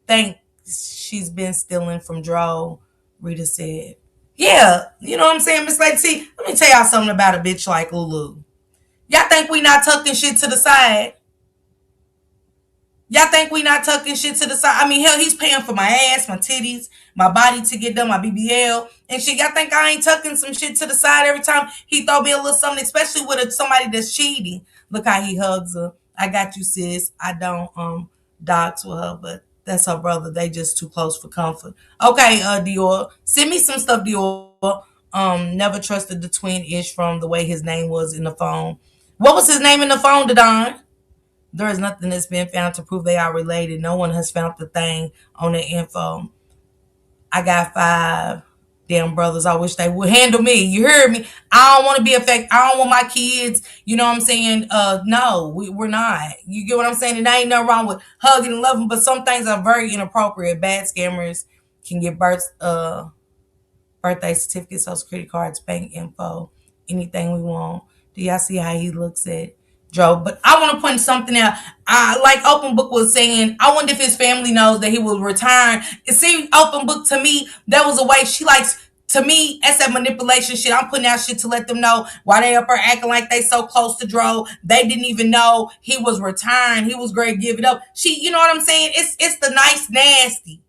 [SPEAKER 1] Think she's been stealing from DRO, Rita said. Yeah, you know what I'm saying, Miss Lady T? Let me tell y'all something about a bitch like Lulu. Y'all think we not tucking shit to the side? Y'all think we not tucking shit to the side? I mean, hell, he's paying for my ass, my titties, my body to get done, my BBL, and shit. Y'all think I ain't tucking some shit to the side every time he throw me a little something, especially with somebody that's cheating? Look how he hugs her. I got you, sis. I don't dox with her, but that's her brother. They just too close for comfort. Okay, Dior, send me some stuff, Dior. Never trusted the twin ish from the way his name was in the phone. What was his name in the phone, Dadon? There is nothing that's been found to prove they are related. No one has found the thing on the info. I got 5 damn brothers. I wish they would handle me. You heard me? I don't want to be affected. I don't want my kids. You know what I'm saying? No, we're not. You get what I'm saying? And there ain't nothing wrong with hugging and loving, but some things are very inappropriate. Bad scammers can get birthday certificates, social security cards, bank info, anything we want. Do y'all see how he looks at Joe? But I want to point something out. Like Open Book was saying, I wonder if his family knows that he will return. See, Open Book to me, that was a way she likes. To me, that's that manipulation shit. I'm putting out shit to let them know why they up there acting like they so close to Dro. They didn't even know he was retiring. He was great, give it up. You know what I'm saying? It's the nice nasty.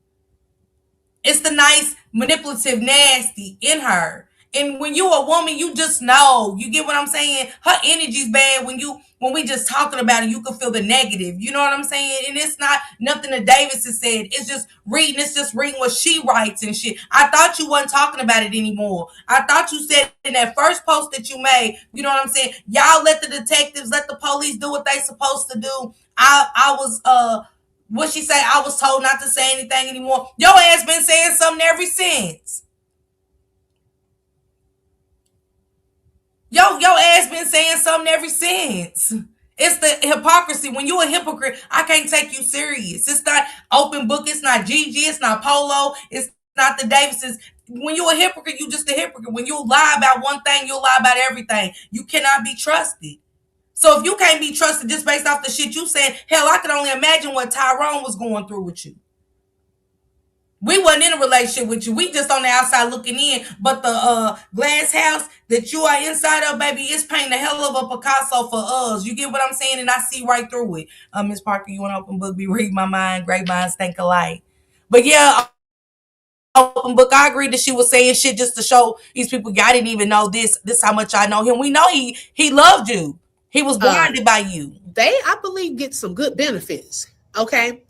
[SPEAKER 1] It's the nice, manipulative, nasty in her. And when you a woman, you just know. You get what I'm saying? Her energy's bad when we just talking about it, you can feel the negative. You know what I'm saying? And it's not nothing that Davis has said. It's just reading what she writes and shit. I thought you wasn't talking about it anymore. I thought you said in that first post that you made, you know what I'm saying? Y'all let the detectives, let the police do what they supposed to do. I was What she say? I was told not to say anything anymore. Your ass been saying something ever since. Your ass been saying something ever since. It's the hypocrisy. When you a hypocrite, I can't take you serious. It's not open book. It's not Gigi. It's not Polo. It's not the Davises. When you a hypocrite, you just a hypocrite. When you lie about one thing, you'll lie about everything. You cannot be trusted. So if you can't be trusted just based off the shit you said, hell, I can only imagine what Tyrone was going through with you. We wasn't in a relationship with you. We just on the outside looking in. But the glass house that you are inside of, baby, it's painting a hell of a Picasso for us. You get what I'm saying? And I see right through it. Miss Parker, you want to open book? Be read my mind. Great minds think alike. But yeah, open book. I agree that she was saying shit just to show these people. I didn't even know this. This how much I know him. We know he loved you. He was blinded by you.
[SPEAKER 2] They, I believe, get some good benefits. Okay.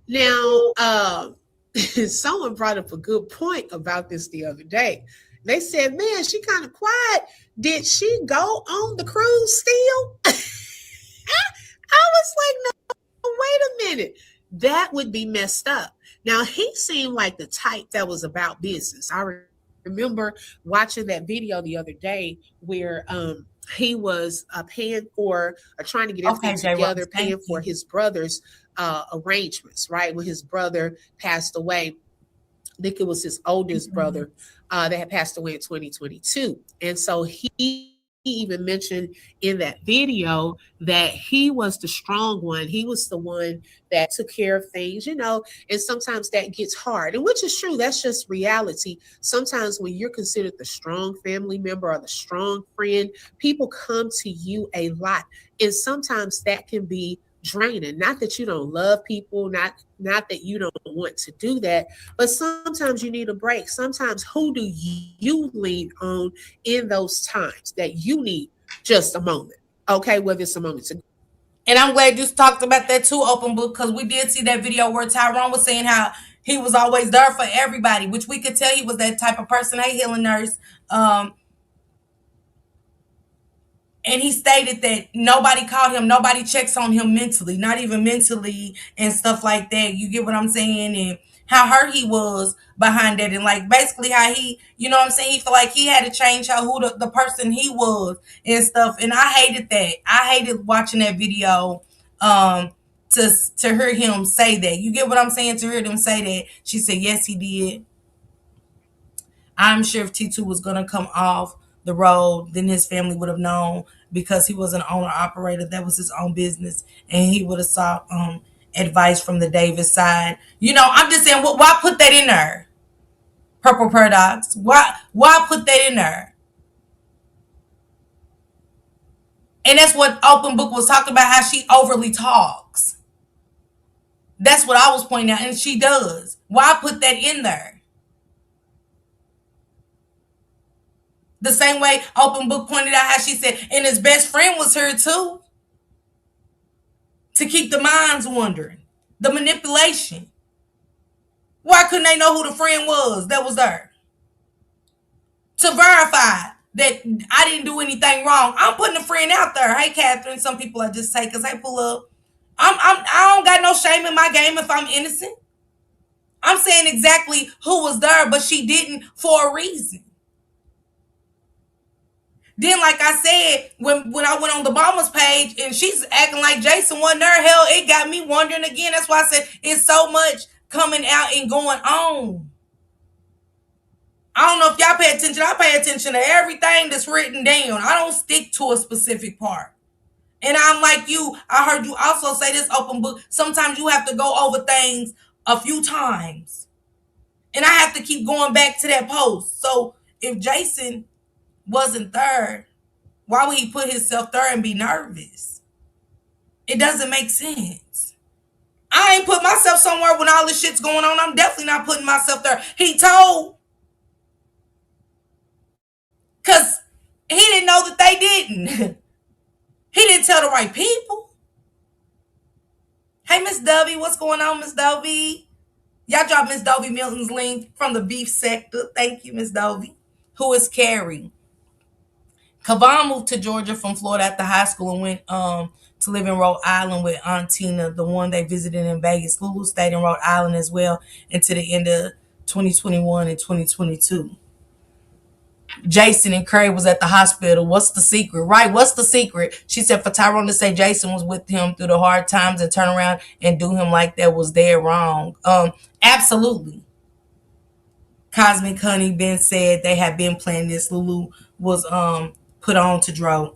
[SPEAKER 2] Now, someone brought up a good point about this the other day. They said, man, she kind of quiet. Did she go on the cruise still? I was like, no, wait a minute. That would be messed up. Now, he seemed like the type that was about business. I remember watching that video the other day where he was paying for, trying to get everything together, paying for his brother's arrangements, right? When his brother passed away, I think it was his oldest brother that had passed away in 2022. And so he even mentioned in that video that he was the strong one. He was the one that took care of things, you know, and sometimes that gets hard, and which is true. That's just reality. Sometimes when you're considered the strong family member or the strong friend, people come to you a lot. And sometimes that can be draining. Not that you don't love people, not that you don't want to do that, but sometimes you need a break. Sometimes who do you lean on in those times that you need just a moment? Okay, whether it's a moment to.
[SPEAKER 1] And I'm glad you talked about that too, open book, because we did see that video where Tyrone was saying how he was always there for everybody, which we could tell he was that type of person. Hey, healing nurse. And he stated that nobody called him, nobody checks on him mentally, not even mentally and stuff like that. You get what I'm saying? And how hurt he was behind that. And like basically how he, you know what I'm saying? He felt like he had to change who the person he was and stuff. And I hated that. I hated watching that video to hear him say that. You get what I'm saying? To hear them say that. She said, yes, he did. I'm sure if T2 was going to come off the road, then his family would have known, because he was an owner operator. That was his own business, and he would have sought advice from the Davis side. You know, I'm just saying, why put that in there? Purple Paradox. Why put that in there? And that's what Open Book was talking about, how she overly talks. That's what I was pointing out, and she does. Why put that in there? The same way Open Book pointed out how she said, and his best friend was here too. To keep the minds wondering. The manipulation. Why couldn't they know who the friend was that was there? To verify that I didn't do anything wrong. I'm putting a friend out there. Hey, Catherine. Some people I just say, because they pull up. I don't got no shame in my game if I'm innocent. I'm saying exactly who was there, but she didn't for a reason. Then, like I said, when I went on the Bombers page and she's acting like Jason wasn't there, hell, it got me wondering again. That's why I said it's so much coming out and going on. I don't know if y'all pay attention. I pay attention to everything that's written down. I don't stick to a specific part. And I'm like you. I heard you also say this, open book. Sometimes you have to go over things a few times. And I have to keep going back to that post. So if Jason wasn't there, why would he put himself there and be nervous? It doesn't make sense. I ain't put myself somewhere when all this shit's going on. I'm definitely not putting myself there. He told. Because he didn't know that they didn't. He didn't tell the right people. Hey, Miss Dovey, what's going on, Miss Dovey? Y'all drop Miss Dovey Milton's link from the beef sector. Thank you, Miss Dovey. Who is Carrie? Kavan moved to Georgia from Florida after high school and went to live in Rhode Island with Aunt Tina, the one they visited in Vegas. Lulu stayed in Rhode Island as well until the end of 2021 and 2022. Jason and Craig was at the hospital. What's the secret? Right, what's the secret? She said for Tyrone to say Jason was with him through the hard times and turn around and do him like that was dead wrong. Absolutely. Cosmic Honey Ben said they had been planning this. Lulu was put on to DRO.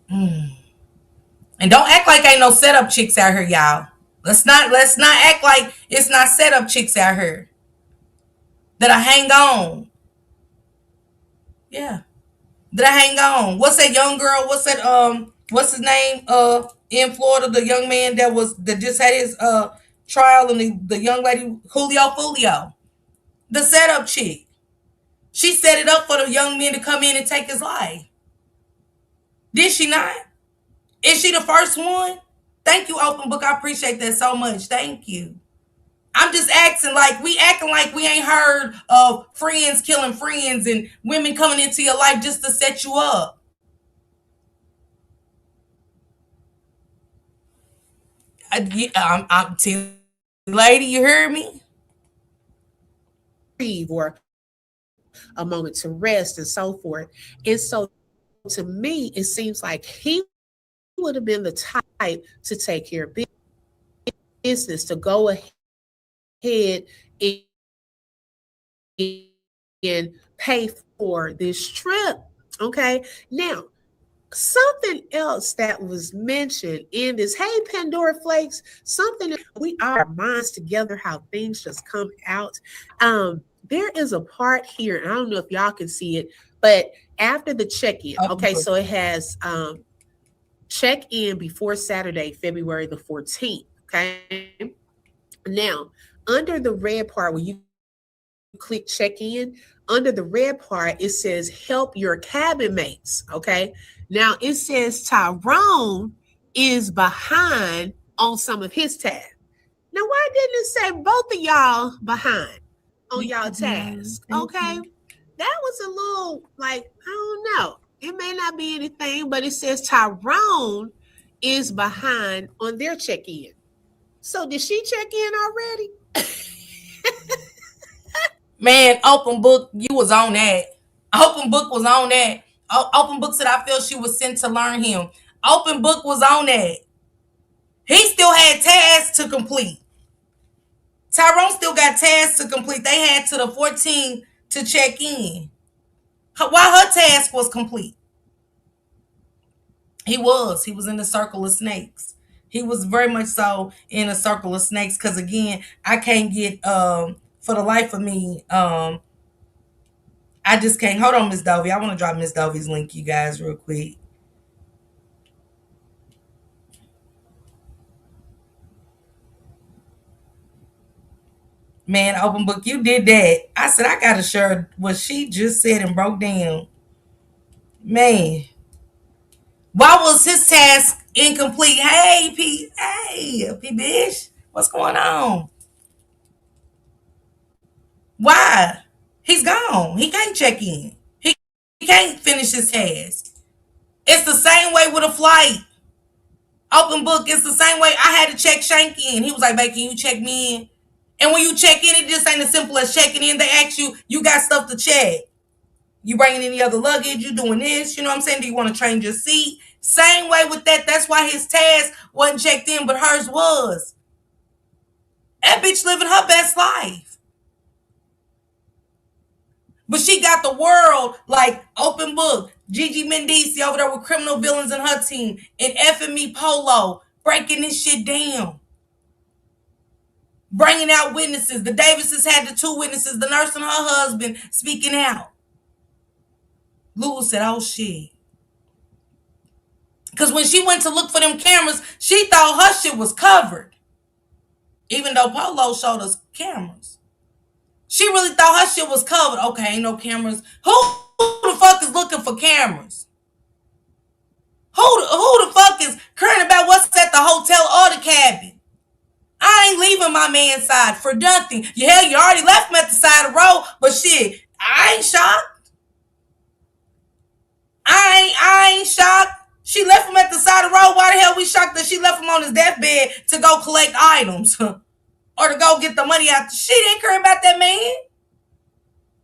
[SPEAKER 1] And don't act like ain't no setup chicks out here, y'all. Let's not act like it's not setup chicks out here that I hang on. Yeah. That I hang on. What's that young girl? What's that what's his name? In Florida, the young man that just had his trial, and the young lady Julio Fulio. The setup chick. She set it up for the young men to come in and take his life. Did she not? Is she the first one? Thank you, Open Book. I appreciate that so much. Thank you. I'm just acting like we ain't heard of friends killing friends and women coming into your life just to set you up. I'm lady, you hear me?
[SPEAKER 2] Or a moment to rest and so forth. And so to me, it seems like he would have been the type to take care of business, to go ahead and pay for this trip. Okay. Now, something else that was mentioned in this, hey, Pandora Flakes, something we our minds together, how things just come out. There is a part here, and I don't know if y'all can see it, but after the check-in, okay, so it has check-in before Saturday, February the 14th. Okay. Now, under the red part where you click check-in, under the red part, it says help your cabin mates. Okay. Now it says Tyrone is behind on some of his tasks. Now, why didn't it say both of y'all behind on y'all tasks? Okay. That was a little like, I don't know. It may not be anything, but it says Tyrone is behind on their check-in. So did she check in already?
[SPEAKER 1] Man, Open Book, you was on that. Open Book was on that. Open Book said, I feel she was sent to learn him. Open Book was on that. He still had tasks to complete. Tyrone still got tasks to complete. They had to the 14th to check in. While her task was complete. He was in the circle of snakes. He was very much so in a circle of snakes. Cause again, I can't get for the life of me, I just can't. Hold on, Miss Dovey. I want to drop Miss Dovey's link, you guys, real quick. Man, Open Book, you did that. I said, I got to share what she just said and broke down. Man. Why was his task incomplete? Hey, P. Hey, P. Bish. What's going on? Why? He's gone. He can't check in. He can't finish his task. It's the same way with a flight. Open Book, it's the same way. I had to check Shank in. He was like, babe, can you check me in? And when you check in, it just ain't as simple as checking in. They ask you, you got stuff to check. You bringing any other luggage? You doing this? You know what I'm saying? Do you want to change your seat? Same way with that. That's why his task wasn't checked in, but hers was. That bitch living her best life. But she got the world like Open Book. Gigi Mendici over there with Criminal Villains and her team. And effing me Polo. Breaking this shit down. Bringing out witnesses. The Davises had the 2 witnesses. The nurse and her husband speaking out. Lulu said, oh shit. Because when she went to look for them cameras, she thought her shit was covered. Even though Polo showed us cameras. She really thought her shit was covered. Okay, ain't no cameras. Who the fuck is looking for cameras? Who the fuck is caring about what's at the hotel or the cabin? I ain't leaving my man's side for nothing. Hell, you already left him at the side of the road, but shit, I ain't shocked. I ain't shocked. She left him at the side of the road. Why the hell we shocked that she left him on his deathbed to go collect items or to go get the money out? She didn't care about that man.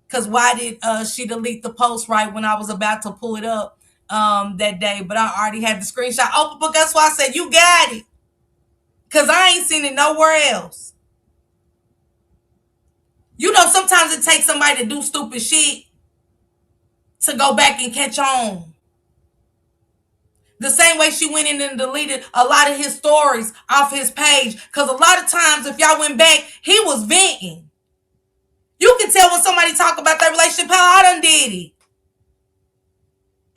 [SPEAKER 1] Because why did she delete the post right when I was about to pull it up that day? But I already had the screenshot open. But that's why I said, you got it. Because I ain't seen it nowhere else. You know, sometimes it takes somebody to do stupid shit to go back and catch on. The same way she went in and deleted a lot of his stories off his page. Because a lot of times, if y'all went back, he was venting. You can tell when somebody talk about their relationship, how I done did it.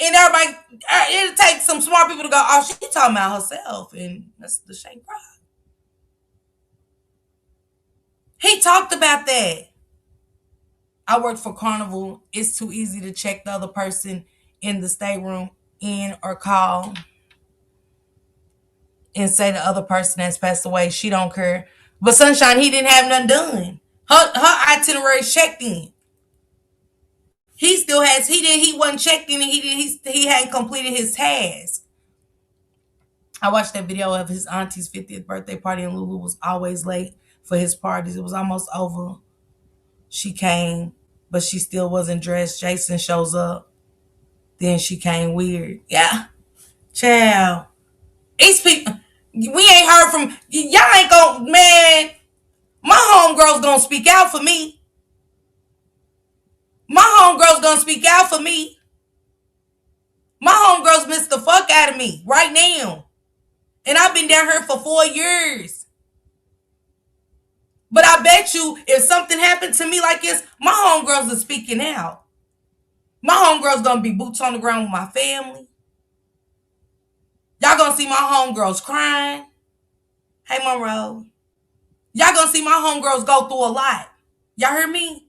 [SPEAKER 1] And everybody, it'll take some smart people to go, oh, she talking about herself. And that's the shame cry. He talked about that. I worked for Carnival. It's too easy to check the other person in the stateroom in or call and say the other person has passed away. She don't care. But Sunshine, he didn't have nothing done. Her itinerary checked in. He still has. He wasn't checked in, and he hadn't completed his task. I watched that video of his auntie's 50th birthday party, and Lulu was always late for his parties. It was almost over. She came, but she still wasn't dressed. Jason shows up. Then she came weird. Yeah. Child. These people, we ain't heard from, y'all ain't gonna, man, my homegirl's gonna speak out for me. My homegirl's gonna speak out for me. My homegirl's missed the fuck out of me right now. And I've been down here for 4 years. But I bet you if something happened to me like this, my homegirls are speaking out. My homegirls gonna be boots on the ground with my family. Y'all gonna see my homegirls crying. Hey, Monroe. Y'all gonna see my homegirls go through a lot. Y'all hear me?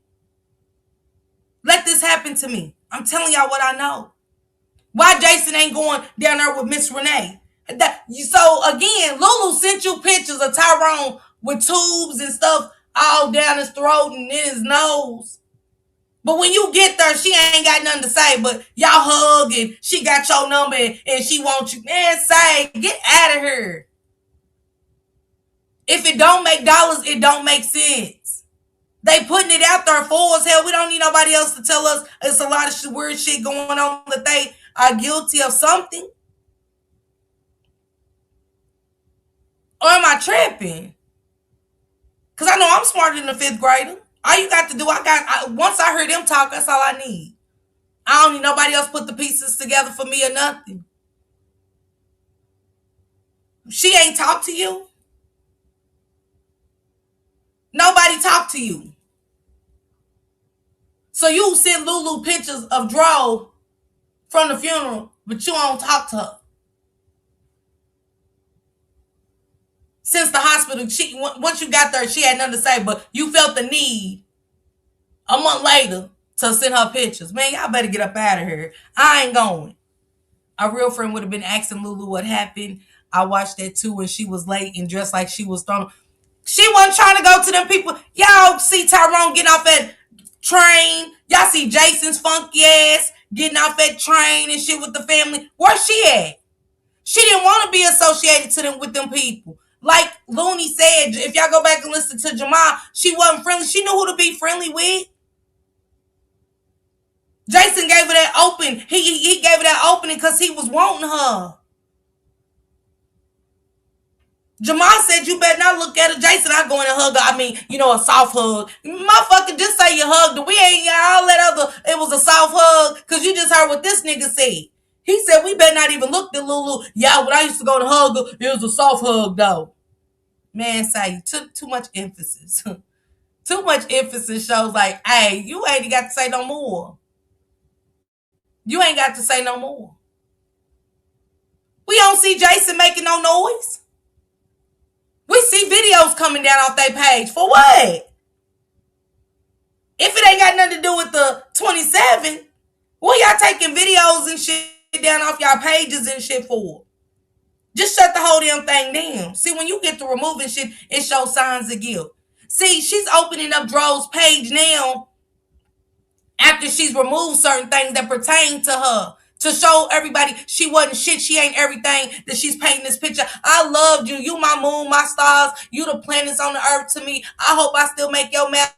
[SPEAKER 1] Let this happen to me. I'm telling y'all what I know. Why Jason ain't going down there with Miss Renee? So again, Lulu sent you pictures of Tyrone with tubes and stuff all down his throat and in his nose. But when you get there, she ain't got nothing to say, but y'all hug and she got your number and she wants you. Man, say, get out of here. If it don't make dollars, it don't make sense. They putting it out there for us. Hell, we don't need nobody else to tell us it's a lot of weird shit going on that they are guilty of something. Or am I tripping? Because I know I'm smarter than a 5th grader. All you got to do, once I heard them talk, that's all I need. I don't need nobody else put the pieces together for me or nothing. She ain't talked to you. Nobody talked to you. So you send Lulu pictures of DRO from the funeral, but you don't talk to her. Since the hospital, once you got there, she had nothing to say, but you felt the need a month later to send her pictures. Man, y'all better get up out of here. I ain't going. A real friend would have been asking Lulu what happened. I watched that too when she was late and dressed like she was thrown. She wasn't trying to go to them people. Y'all see Tyrone getting off that train. Y'all see Jason's funky ass getting off that train and shit with the family. Where's she at? She didn't want to be associated to them with them people. Like Looney said, if y'all go back and listen to Jamal, she wasn't friendly. She knew who to be friendly with. Jason gave her that open. He gave her that opening because he was wanting her. Jamal said, you better not look at her. Jason, I go in and hug her. I mean, a soft hug. Motherfucker, just say you hugged her. We ain't all that other, it was a soft hug because you just heard what this nigga said. He said, we better not even look at Lulu. Yeah, when I used to go to hug her, it was a soft hug, though. Man, say, you took too much emphasis. Too much emphasis shows like, hey, you ain't got to say no more. You ain't got to say no more. We don't see Jason making no noise. We see videos coming down off their page. For what? If it ain't got nothing to do with the 27, what y'all taking videos and shit down off y'all pages and shit for? Just shut the whole damn thing down. See, when you get to removing shit, it shows signs of guilt. See, she's opening up DRO's page now after she's removed certain things that pertain to her to show everybody she wasn't shit. She ain't everything that she's painting this picture. I loved you. You my moon, my stars. You the planets on the earth to me. I hope I still make your mouth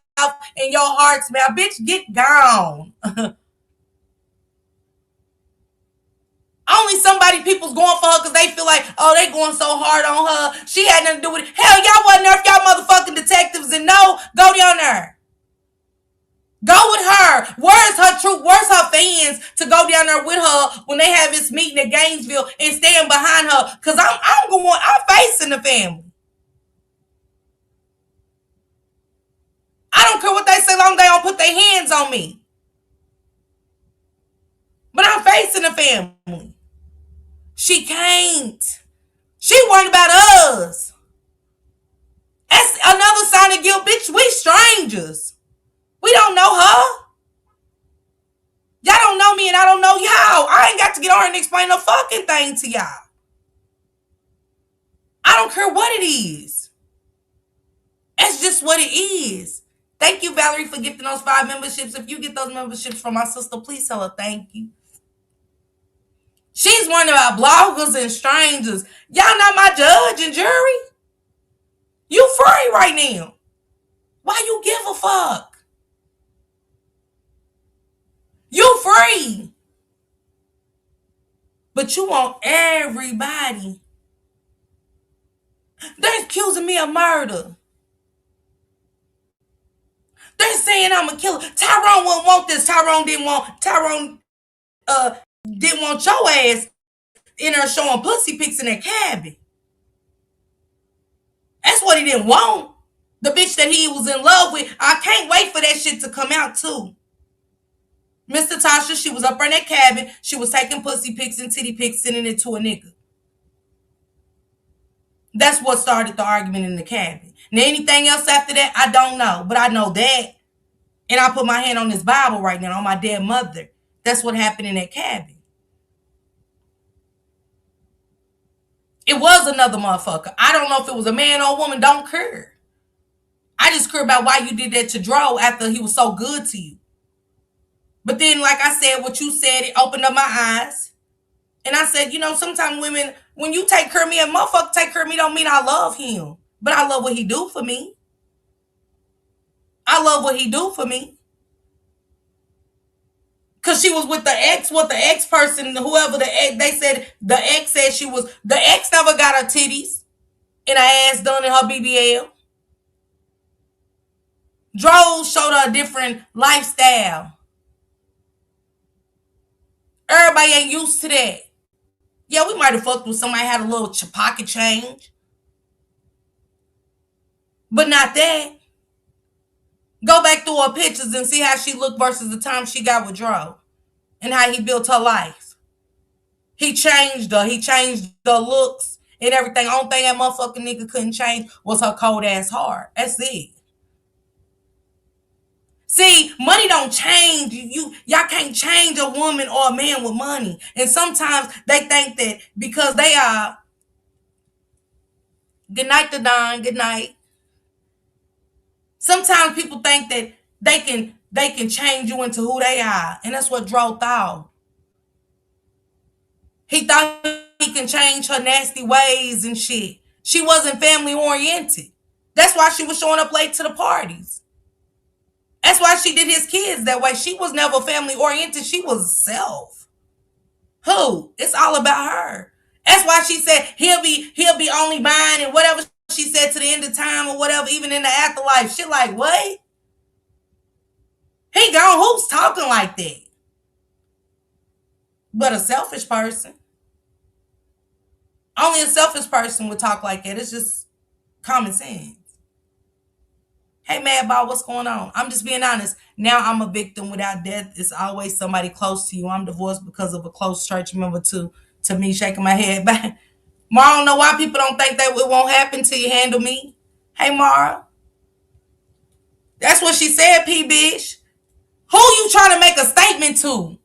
[SPEAKER 1] and your heart smell. Bitch, get gone. Only somebody people's going for her because they feel like, oh, they going so hard on her. She had nothing to do with it. Hell, y'all wasn't there if y'all motherfucking detectives and no, go down there. Go with her. Where's her troop? Where's her fans to go down there with her when they have this meeting at Gainesville and stand behind her? Because I'm facing the family. I don't care what they say, long as they don't put their hands on me. But I'm facing the family. She can't. She worried about us. That's another sign of guilt, bitch. We strangers. We don't know her. Y'all don't know me and I don't know y'all. I ain't got to get on and explain a fucking thing to y'all. I don't care what it is. That's just what it is. Thank you, Valerie, for gifting those 5 memberships. If you get those memberships from my sister, please tell her thank you. She's worrying about bloggers and strangers. Y'all not my judge and jury. You free right now. Why you give a fuck? You free. But you want everybody. They're accusing me of murder. They're saying I'm a killer. Tyrone wouldn't want this. Tyrone didn't want your ass in there showing pussy pics in that cabin. That's what he didn't want. The bitch that he was in love with. I can't wait for that shit to come out too. Miss Natasha, she was up in that cabin. She was taking pussy pics and titty pics, sending it to a nigga. That's what started the argument in the cabin. Now, anything else after that, I don't know. But I know that. And I put my hand on this Bible right now, on my dead mother. That's what happened in that cabin. It was another motherfucker. I don't know if it was a man or a woman. Don't care. I just care about why you did that to DRO after he was so good to you. But then, like I said, what you said, it opened up my eyes. And I said, sometimes women, when you take care of me, a motherfucker take care of me don't mean I love him. But I love what he do for me. I love what he do for me. Because she was with the ex, person, whoever the ex, they said, the ex said the ex never got her titties and her ass done in her BBL. DRO showed her a different lifestyle. Everybody ain't used to that. Yeah, we might have fucked with somebody had a little pocket change. But not that. Go back through her pictures and see how she looked versus the time she got with DRO. And how he built her life. He changed her. He changed the looks and everything. Only thing that motherfucking nigga couldn't change was her cold ass heart. That's it. See, money don't change. Y'all can't change a woman or a man with money. And sometimes they think that because they are, good night to Don, good night. Sometimes people think that they can change you into who they are. And that's what DRO thought. He thought he can change her nasty ways and shit. She wasn't family oriented. That's why she was showing up late to the parties. That's why she did his kids that way. She was never family oriented. She was self. Who? It's all about her. That's why she said he'll be only mine and whatever she said to the end of time or whatever, even in the afterlife. Shit like, what? He gone. Who's talking like that? But a selfish person. Only a selfish person would talk like that. It's just common sense. Hey, Madball, what's going on? I'm just being honest. Now I'm a victim without death. It's always somebody close to you. I'm divorced because of a close church member to me, shaking my head back. Mara, I don't know why people don't think that it won't happen till you handle me. Hey, Mara. That's what she said, P-Bish. Who you trying to make a statement to?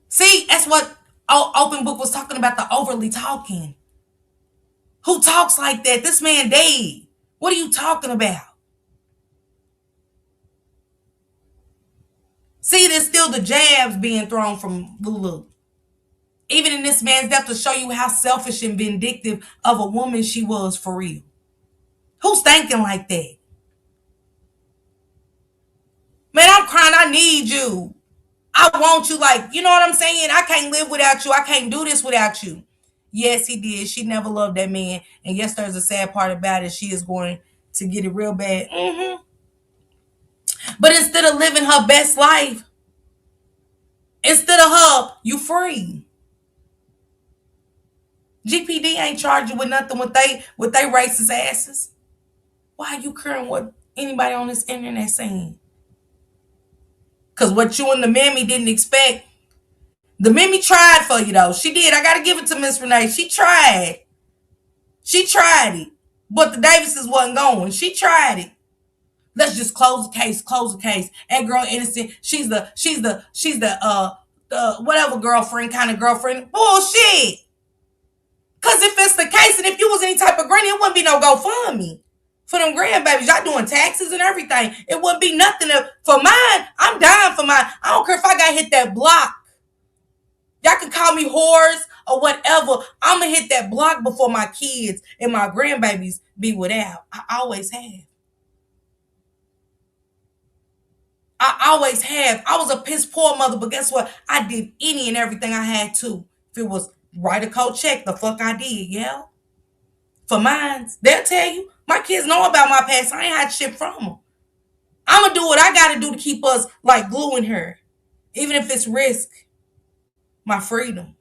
[SPEAKER 1] See, that's what Open Book was talking about, the overly talking. Who talks like that? This man dead. What are you talking about? See, there's still the jabs being thrown from Lulu. Even in this man's death, to show you how selfish and vindictive of a woman she was for real. Who's thinking like that? Man, I'm crying. I need you. I want you. Like, you know what I'm saying? I can't live without you. I can't do this without you. Yes, he did. She never loved that man. And yes, there's a sad part about it. She is going to get it real bad. But instead of living her best life, instead of her, you free. GPD ain't charging with nothing with they racist asses. Why are you caring what anybody on this internet saying? Because what you and the Mammy didn't expect. The Mammy tried for you though. She did. I gotta give it to Miss Renee. She tried. She tried it. But the Davises wasn't going. She tried it. Let's just close the case. Close the case. And girl innocent. She's the whatever girlfriend kind of girlfriend. Bullshit. Cause if it's the case, and if you was any type of granny, it wouldn't be no GoFundMe for them grandbabies. Y'all doing taxes and everything. It wouldn't be nothing for mine. I'm dying for mine. I don't care if I got hit that block. Y'all can call me whores or whatever. I'm gonna hit that block before my kids and my grandbabies be without. I always have. I always have. I was a piss poor mother, but guess what? I did any and everything I had to. If it was write a code check, the fuck I did, yeah. For mine, they'll tell you. My kids know about my past. I ain't had shit from them. I'm gonna do what I gotta do to keep us like gluing her, even if it's risk my freedom.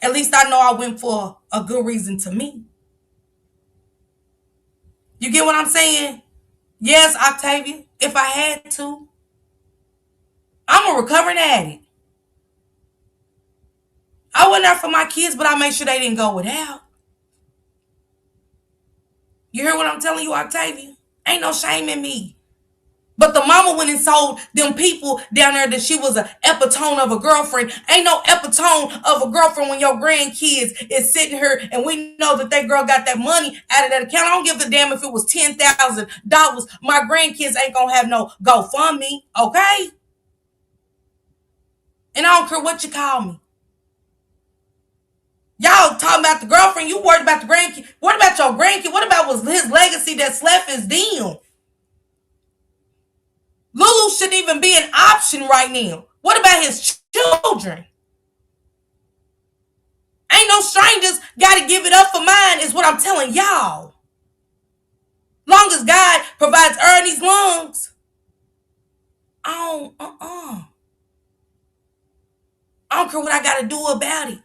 [SPEAKER 1] At least I know I went for a good reason to me. You get what I'm saying? Yes, Octavia, if I had to. I'm a recovering addict. I wasn't there for my kids, but I made sure they didn't go without. You hear what I'm telling you, Octavia? Ain't no shame in me. But the mama went and told them people down there that she was an epitome of a girlfriend. Ain't no epitome of a girlfriend when your grandkids is sitting here and we know that that girl got that money out of that account. I don't give a damn if it was $10,000. My grandkids ain't gonna have no GoFundMe, okay? And I don't care what you call me. Y'all talking about the girlfriend, you worried about the grandkid. What about your grandkid? What about was his legacy that's left is them? Lulu shouldn't even be an option right now. What about his children? Ain't no strangers got to give it up for mine is what I'm telling y'all. Long as God provides air in these lungs. I don't care what I got to do about it.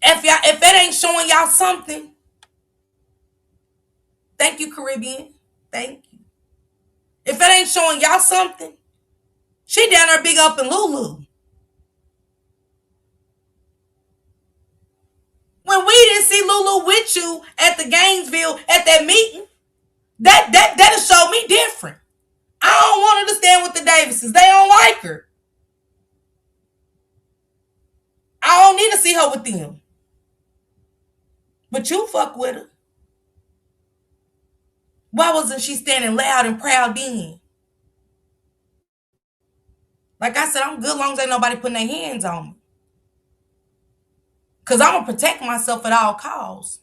[SPEAKER 1] If that ain't showing y'all something, thank you, Caribbean. Thank you. If that ain't showing y'all something, she down there big up in Lulu. When we didn't see Lulu with you at the Gainesville at that meeting, that'll show me different. I don't want her to stand with the Davises. They don't like her. I don't need to see her with them. But you fuck with her. Why wasn't she standing loud and proud then? Like I said, I'm good long as ain't nobody putting their hands on me. Because I'm going to protect myself at all costs.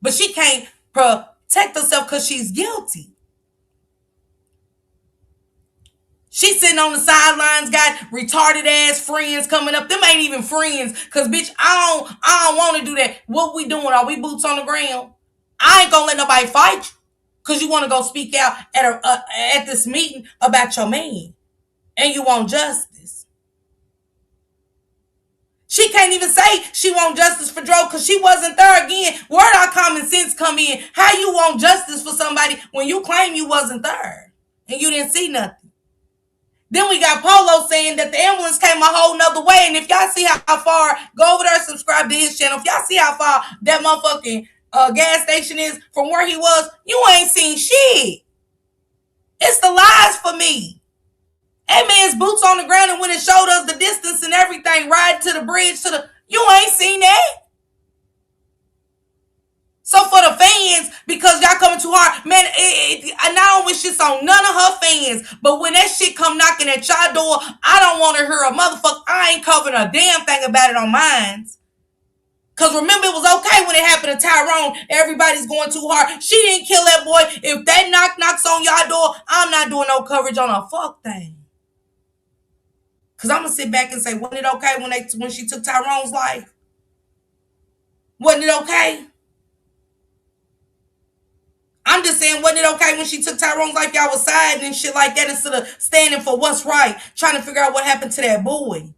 [SPEAKER 1] But she can't protect herself because she's guilty. She's sitting on the sidelines, got retarded ass friends coming up. Them ain't even friends. Because, bitch, I don't want to do that. What we doing? Are we boots on the ground? I ain't going to let nobody fight you. Because you want to go speak out at this meeting about your man. And you want justice. She can't even say she want justice for Dro because she wasn't there again. Where did our common sense come in? How you want justice for somebody when you claim you wasn't there and you didn't see nothing? Then we got Polo saying that the ambulance came a whole nother way. And if y'all see how far, go over there and subscribe to his channel. If y'all see how far that motherfucking gas station is from where he was, you ain't seen shit. It's the lies for me. That man's boots on the ground and when it showed us the distance and everything, riding to the bridge you ain't seen that. So for the fans, because y'all coming too hard, man, not shits on none of her fans. But when that shit come knocking at y'all door, I don't want to hear a motherfucker. I ain't covering a damn thing about it on mine. Because remember, it was okay when it happened to Tyrone. Everybody's going too hard. She didn't kill that boy. If that knocks on y'all door, I'm not doing no coverage on a fuck thing. Because I'm going to sit back and say, wasn't it okay when she took Tyrone's life? Wasn't it okay? I'm just saying, wasn't it okay when she took Tyrone's life? Y'all was siding and shit like that instead of standing for what's right, trying to figure out what happened to that boy.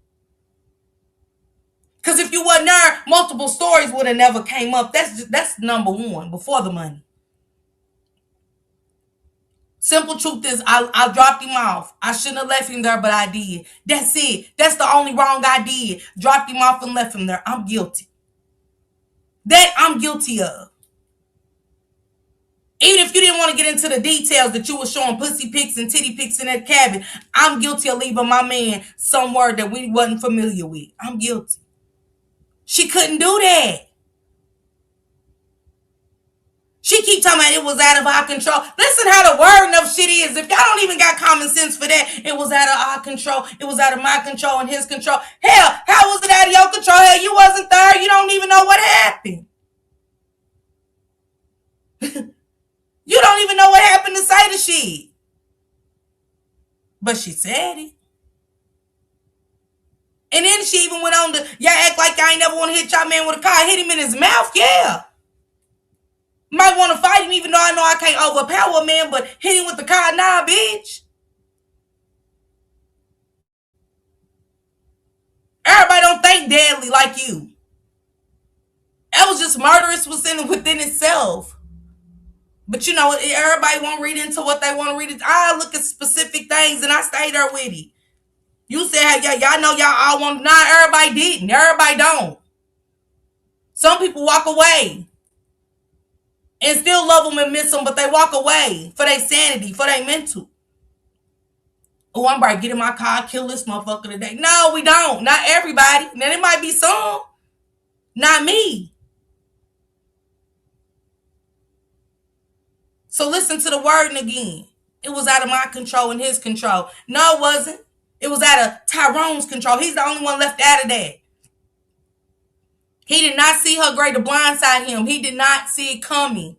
[SPEAKER 1] Because if you wasn't there, multiple stories would have never came up. That's number one, before the money. Simple truth is, I dropped him off. I shouldn't have left him there, but I did. That's it. That's the only wrong I did. Dropped him off and left him there. I'm guilty. That I'm guilty of. Even if you didn't want to get into the details that you were showing pussy pics and titty pics in that cabin, I'm guilty of leaving my man somewhere that we wasn't familiar with. I'm guilty. She couldn't do that. She keep talking about it was out of our control. Listen how the word of shit is. If y'all don't even got common sense for that, it was out of our control. It was out of my control and his control. Hell, how was it out of your control? Hell, you wasn't there. You don't even know what happened. You don't even know what happened to say the shit. But she said it. And then she even went on to, y'all act like I ain't never want to hit y'all man with a car. Hit him in his mouth, yeah. Might want to fight him even though I know I can't overpower a man, but hit him with the car, nah, bitch. Everybody don't think deadly like you. That was just murderous within itself. But you know, everybody won't read into what they want to read. I look at specific things and I stay there with it. You said, hey, y'all know y'all all want, nah, everybody didn't. Everybody don't. Some people walk away and still love them and miss them, but they walk away for their sanity, for their mental. Oh, I'm about to get in my car, kill this motherfucker today. No, we don't. Not everybody. Now, there might be some. Not me. So listen to the wording again. It was out of my control and his control. No, it wasn't. It was out of Tyrone's control. He's the only one left out of that. He did not see her great to blindside him. He did not see it coming.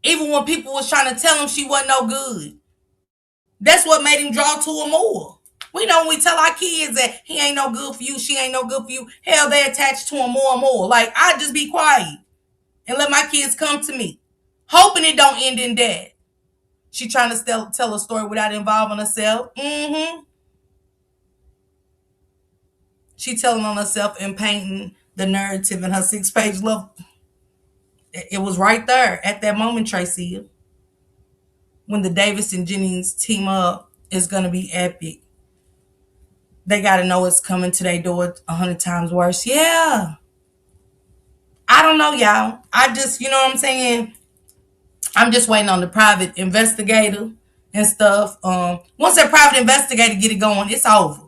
[SPEAKER 1] Even when people was trying to tell him she wasn't no good. That's what made him draw to her more. We know when we tell our kids that he ain't no good for you, she ain't no good for you, hell, they attach to him more and more. Like, I just be quiet and let my kids come to me, hoping it don't end in death. She trying to tell a story without involving herself. She telling on herself and painting the narrative in her 6-page love. It was right there at that moment, Tracy. When the Davis and Jennings team up, is going to be epic. They got to know it's coming to their door 100 times worse. Yeah. I don't know, y'all. I just, you know what I'm saying? I'm just waiting on the private investigator and stuff. Once that private investigator get it going, it's over.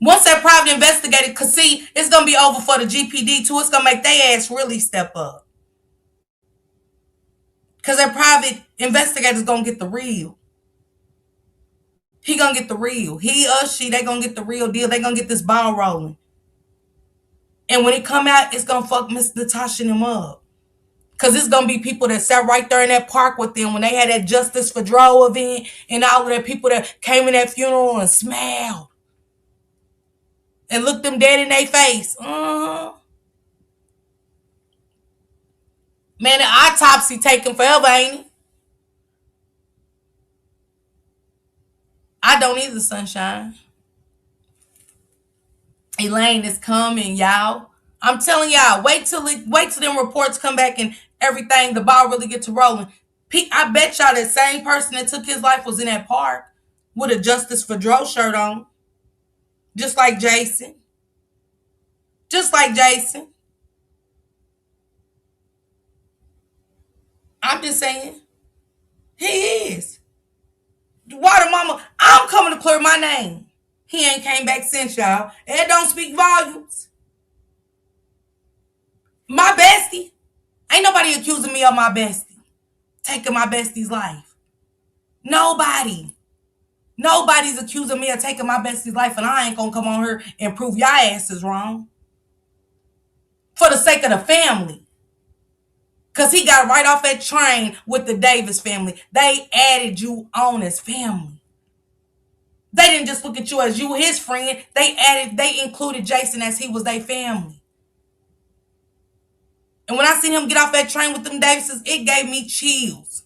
[SPEAKER 1] Once that private investigator, cause see, it's gonna be over for the GPD too. It's gonna make their ass really step up. Cause that private investigator's gonna get the real. He gonna get the real. He or she, they gonna get the real deal. They gonna get this ball rolling. And when it come out, it's gonna fuck Miss Natasha and them up. Cause it's gonna be people that sat right there in that park with them when they had that Justice for DRO event, and all of that people that came in that funeral and smiled and looked them dead in their face. Man, the autopsy taking forever, ain't it? I don't either, sunshine. Elaine is coming, y'all. I'm telling y'all, wait till them reports come back and everything, the ball really get to rolling. I bet y'all that same person that took his life was in that park with a Justice for DRO shirt on. Just like Jason. Just like Jason. I'm just saying. He is. Water Mama, I'm coming to clear my name. He ain't came back since, y'all. That don't speak volumes. My bestie. Ain't nobody accusing me of my bestie. taking my bestie's life. Nobody. Nobody's accusing me of taking my bestie's life, and I ain't gonna come on here and prove y'all asses wrong. For the sake of the family. Because he got right off that train with the Davis family. They added you on as family. They didn't just look at you as you his friend. They included Jason as he was their family. And when I seen him get off that train with them Davises, it gave me chills.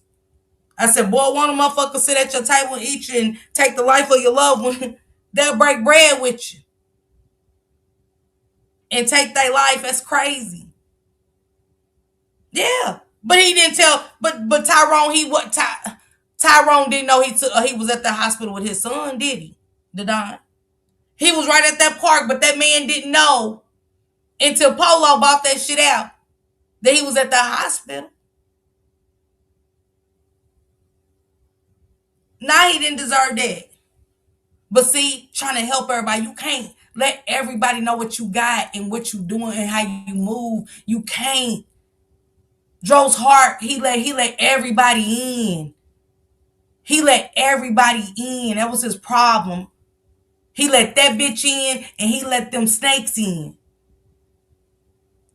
[SPEAKER 1] I said, boy, one of them motherfuckers sit at your table and eat you and take the life of your loved one. They'll break bread with you and take their life. That's crazy. Yeah. But he didn't tell, but Tyrone, Tyrone didn't know he was at the hospital with his son, did he? The Don. He was right at that park, but that man didn't know until Polo bought that shit out that he was at the hospital. Nah, he didn't deserve that. But see, trying to help everybody, you can't let everybody know what you got and what you doing and how you move. You can't. Dro's heart, he let everybody in. He let everybody in. That was his problem. He let that bitch in and he let them snakes in.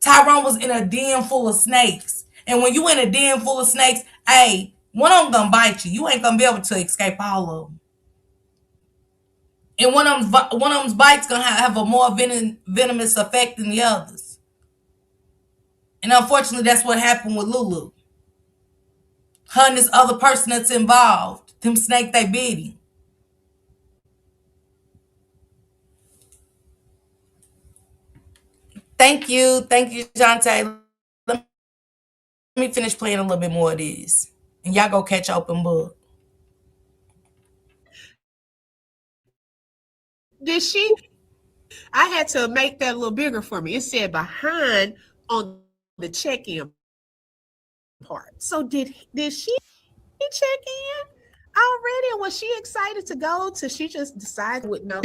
[SPEAKER 1] Tyrone was in a den full of snakes. And when you in a den full of snakes, hey, one of them gonna bite you. You ain't gonna be able to escape all of them. And one of them's bites gonna have a more venomous effect than the others. And unfortunately, that's what happened with Lulu. Her and this other person that's involved, them snake they bit him. Thank you, Jonte. Let me finish playing a little bit more of this, and y'all go catch open book.
[SPEAKER 2] Did she? I had to make that a little bigger for me. It said behind on the check-in part. So did she check in already? Or was she excited to go till she just decided would know?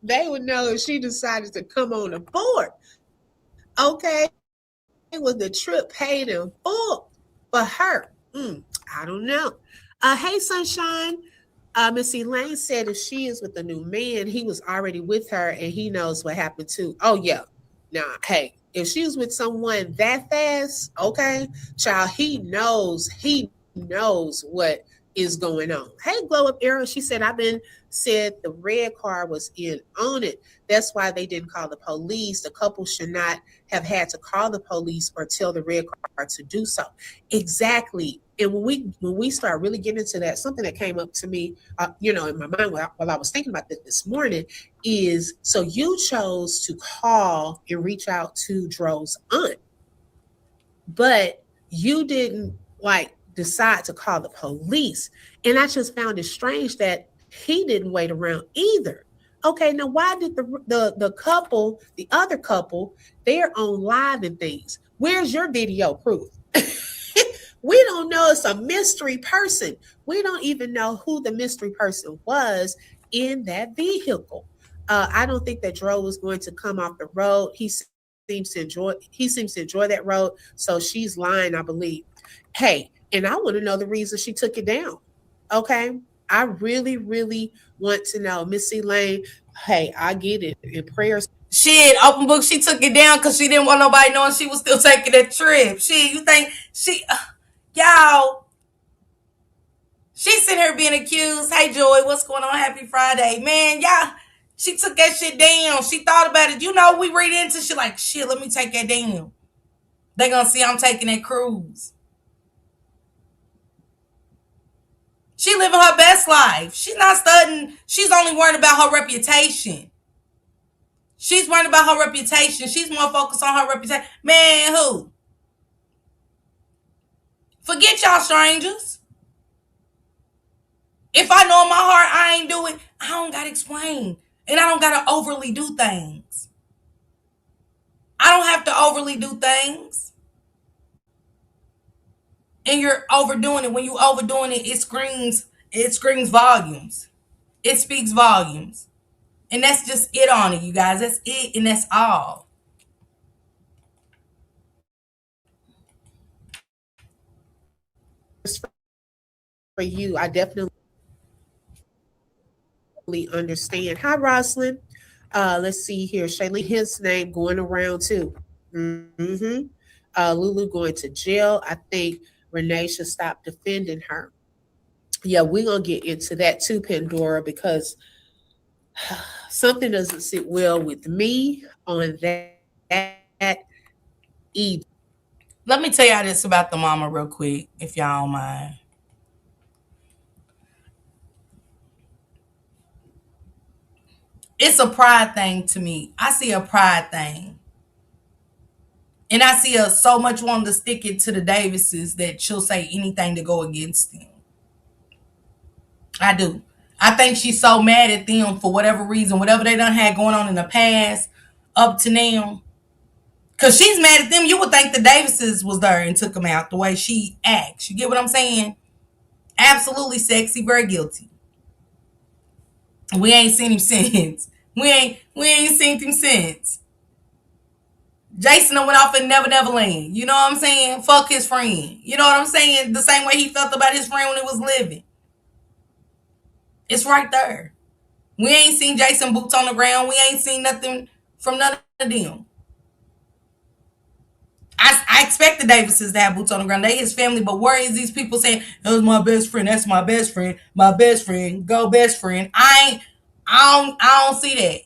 [SPEAKER 2] They would know if she decided to come on aboard. Okay. Was the trip paid in full for her? I don't know. Hey, Sunshine. Miss Elaine said if she is with a new man, he was already with her and he knows what happened too. Oh, yeah. Now, hey, if she was with someone that fast, okay, child, he knows what is going on. Hey, Glow Up Arrow, she said, said the red car was in on it. That's why they didn't call the police. The couple should not have had to call the police or tell the red car to do so. Exactly. And when we start really getting into that, something that came up to me, in my mind while I was thinking about this morning is, so you chose to call and reach out to Dro's aunt, but you didn't decide to call the police. And I just found it strange that he didn't wait around either. Okay, now why did the couple, the other couple, they're on live and things? Where's your video proof? We don't know. It's a mystery person. We don't even know who the mystery person was in that vehicle. I don't think that Dro was going to come off the road. He seems to enjoy that road. So she's lying, I believe. Hey, and I want to know the reason she took it down. Okay. I really, really want to know. Missy Lane, hey, I get it. In prayers.
[SPEAKER 1] Shit, open book, she took it down because she didn't want nobody knowing she was still taking that trip. Shit, you think y'all, she's sitting here being accused. Hey, Joy, what's going on? Happy Friday. Man, y'all, she took that shit down. She thought about it. You know, we read into shit like, shit, let me take that down. They gonna see I'm taking that cruise. She living her best life. She's not studying. She's only worried about her reputation. She's worried about her reputation. She's more focused on her reputation. Man, who? Forget y'all strangers. If I know in my heart I ain't do it, I don't gotta explain. And I don't gotta overly do things. I don't have to overly do things. And you're overdoing it. When you overdoing it, it screams volumes. It speaks volumes. And that's just it on it, you guys. That's it, and that's all.
[SPEAKER 2] you. I definitely understand. Hi, Rosalind. Let's see here. Shailene, his name going around too. Mm-hmm. Lulu going to jail. I think Renee should stop defending her. Yeah, we're gonna get into that too, Pandora, because something doesn't sit well with me on that either.
[SPEAKER 1] Let me tell y'all this about the mama real quick, if y'all don't mind. It's a pride thing to me. I see a pride thing. And I see her so much wanting to stick it to the Davises that she'll say anything to go against them. I do. I think she's so mad at them for whatever reason, whatever they done had going on in the past up to now. Cause she's mad at them. You would think the Davises was there and took them out the way she acts. You get what I'm saying? Absolutely sexy, very guilty. We ain't seen him since. We ain't seen him since. Jason went off in Never Never Land. You know what I'm saying? Fuck his friend. You know what I'm saying? The same way he felt about his friend when he was living. It's right there. We ain't seen Jason boots on the ground. We ain't seen nothing from none of them. I expect the Davises to have boots on the ground. They his family, but where is these people saying, that was my best friend, that's my best friend, go best friend. I don't see that.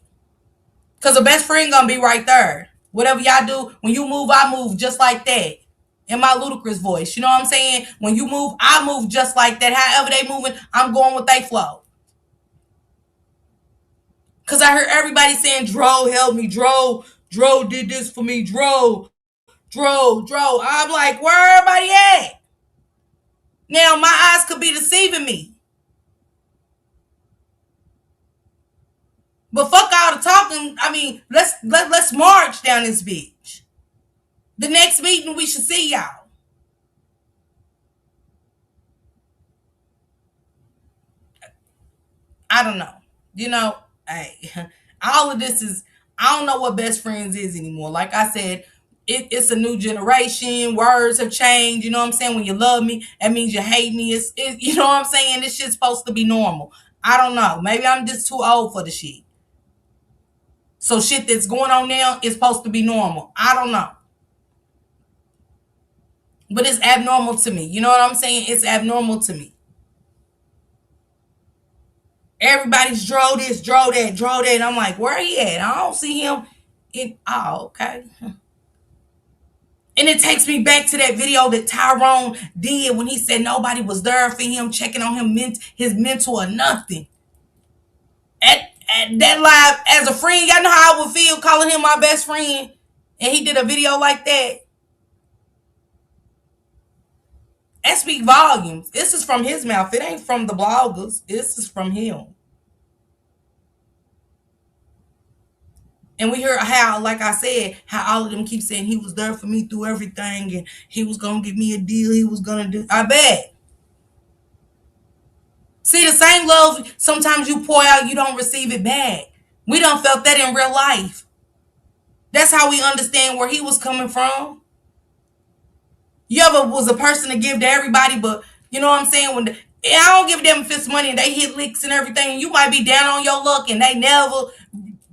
[SPEAKER 1] Cause the best friend gonna be right there. Whatever y'all do, when you move, I move just like that. In my ludicrous voice. You know what I'm saying? When you move, I move just like that. However they moving, I'm going with they flow. Cause I heard everybody saying, Dro helped me, Dro did this for me, Dro. I'm like, where everybody at? Now my eyes could be deceiving me. But fuck all the talking. I mean, let's march down this beach. The next meeting we should see y'all. I don't know. You know, hey, all of this is I don't know what best friends is anymore. Like I said, it's a new generation. Words have changed. You know what I'm saying? When you love me, that means you hate me. You know what I'm saying? This shit's supposed to be normal. I don't know. Maybe I'm just too old for the shit. So shit that's going on now is supposed to be normal. I don't know. But it's abnormal to me. You know what I'm saying? It's abnormal to me. Everybody's drove this, drove that, drove that. I'm like, where he at? I don't see him. Okay. And it takes me back to that video that Tyrone did when he said nobody was there for him, checking on him, his mental or nothing. At that live, as a friend, y'all know how I would feel calling him my best friend, and he did a video like that. That speak volumes. This is from his mouth. It ain't from the bloggers. This is from him. And we hear how, like I said, how all of them keep saying he was there for me through everything and he was going to give me a deal. He was going to do. I bet. See, the same love, sometimes you pour out, you don't receive it back. We done felt that in real life. That's how we understand where he was coming from. You ever was a person to give to everybody, but you know what I'm saying? When I don't give them fist money and they hit licks and everything, and you might be down on your luck and they never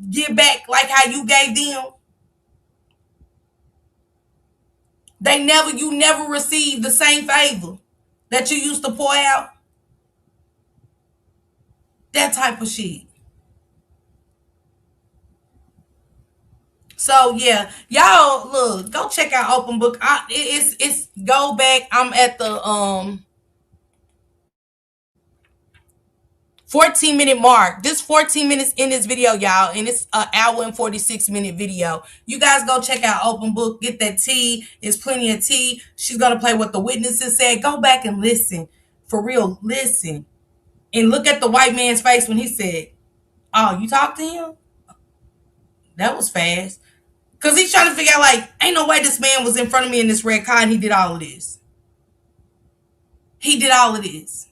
[SPEAKER 1] give back like how you gave them. You never receive the same favor that you used to pour out. That type of shit. So yeah, y'all look, go check out Open Book. It's go back. I'm at the 14-minute mark. This 14 minutes in this video, y'all, and it's an hour and 46-minute video. You guys go check out Open Book. Get that tea. There's plenty of tea. She's gonna play what the witnesses said. Go back and listen. For real, listen. And look at the white man's face when he said, "Oh, you talked to him? That was fast." Because he's trying to figure out, like, ain't no way this man was in front of me in this red car and he did all of this. He did all of this.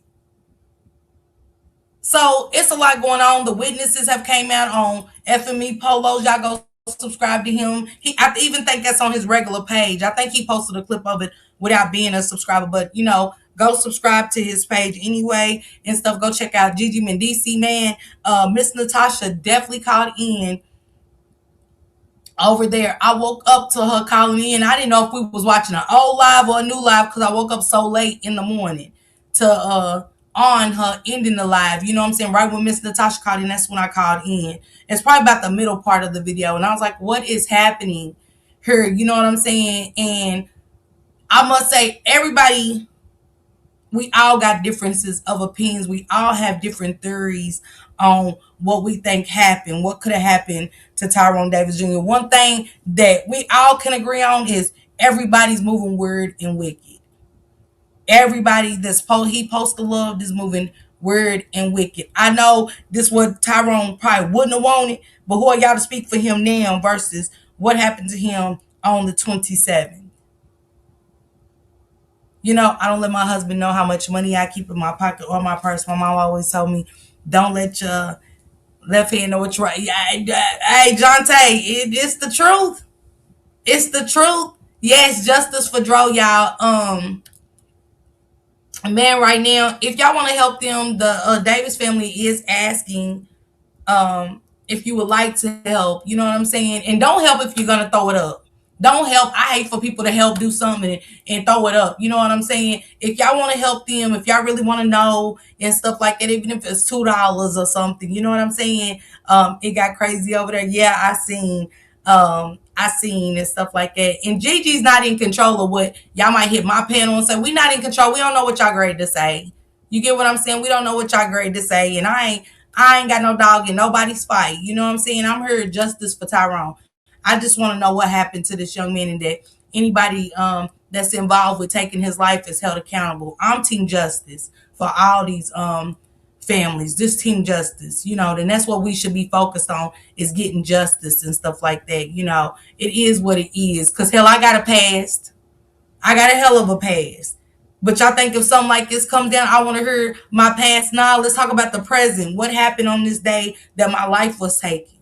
[SPEAKER 1] So it's a lot going on. The witnesses have came out on FME Polos. Y'all go subscribe to him. I even think that's on his regular page. I think he posted a clip of it without being a subscriber. But, you know, Go subscribe to his page anyway and stuff. Go check out Gigi Mendici, man. Miss Natasha definitely called in over there. I woke up to her calling in. I didn't know if we was watching an old live or a new live because I woke up so late in the morning to on her ending the live. You know what I'm saying? Right when Miss Natasha called in, that's when I called in. It's probably about the middle part of the video. And I was like, what is happening here? You know what I'm saying? And I must say, everybody, we all got differences of opinions. We all have different theories on what we think happened, what could have happened to Tyrone Davis Jr. One thing that we all can agree on is everybody's moving weird and wicked. Everybody he posts the love is moving weird and wicked. I know this what Tyrone probably wouldn't have wanted, but who are y'all to speak for him now versus what happened to him on the 27th? You know, I don't let my husband know how much money I keep in my pocket or my purse. My mom always told me, don't let your left hand know what's right. Hey, Jonte, it's the truth. It's the truth. Yes, justice for Dro, y'all. Man, right now, if y'all want to help them, the Davis family is asking if you would like to help. You know what I'm saying? And don't help if you're gonna throw it up. Don't help. I hate for people to help do something and throw it up. You know what I'm saying? If y'all want to help them, if y'all really want to know and stuff like that, even if it's $2 or something, you know what I'm saying? It got crazy over there. Yeah, I seen and stuff like that. And Gigi's not in control of what y'all might hit my panel and say, we not in control. We don't know what y'all grade to say. You get what I'm saying? We don't know what y'all grade to say. And I ain't got no dog in nobody's fight. You know what I'm saying? I'm here justice for Tyrone. I just want to know what happened to this young man and that anybody that's involved with taking his life is held accountable. I'm team justice for all these families. This team justice, you know, and that's what we should be focused on is getting justice and stuff like that. You know, it is what it is. Cause hell, I got a past. I got a hell of a past. But y'all think if something like this comes down, I want to hear my past now. Let's talk about the present. What happened on this day that my life was taken?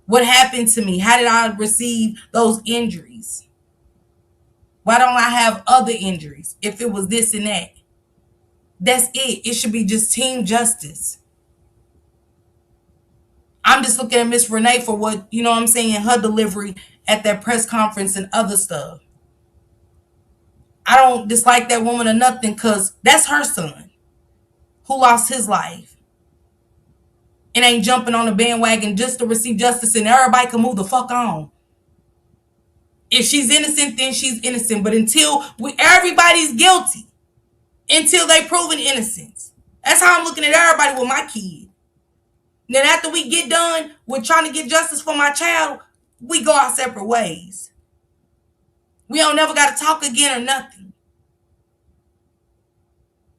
[SPEAKER 1] What happened to me? How did I receive those injuries? Why don't I have other injuries if it was this and that? That's it. It should be just team justice. I'm just looking at Miss Renee for what, you know what I'm saying, her delivery at that press conference and other stuff. I don't dislike that woman or nothing because that's her son who lost his life and ain't jumping on the bandwagon just to receive justice and everybody can move the fuck on. If she's innocent, then she's innocent. But until everybody's guilty, until they proven innocence. That's how I'm looking at everybody with my kid. Then after we get done with trying to get justice for my child, we go our separate ways. We don't never got to talk again or nothing.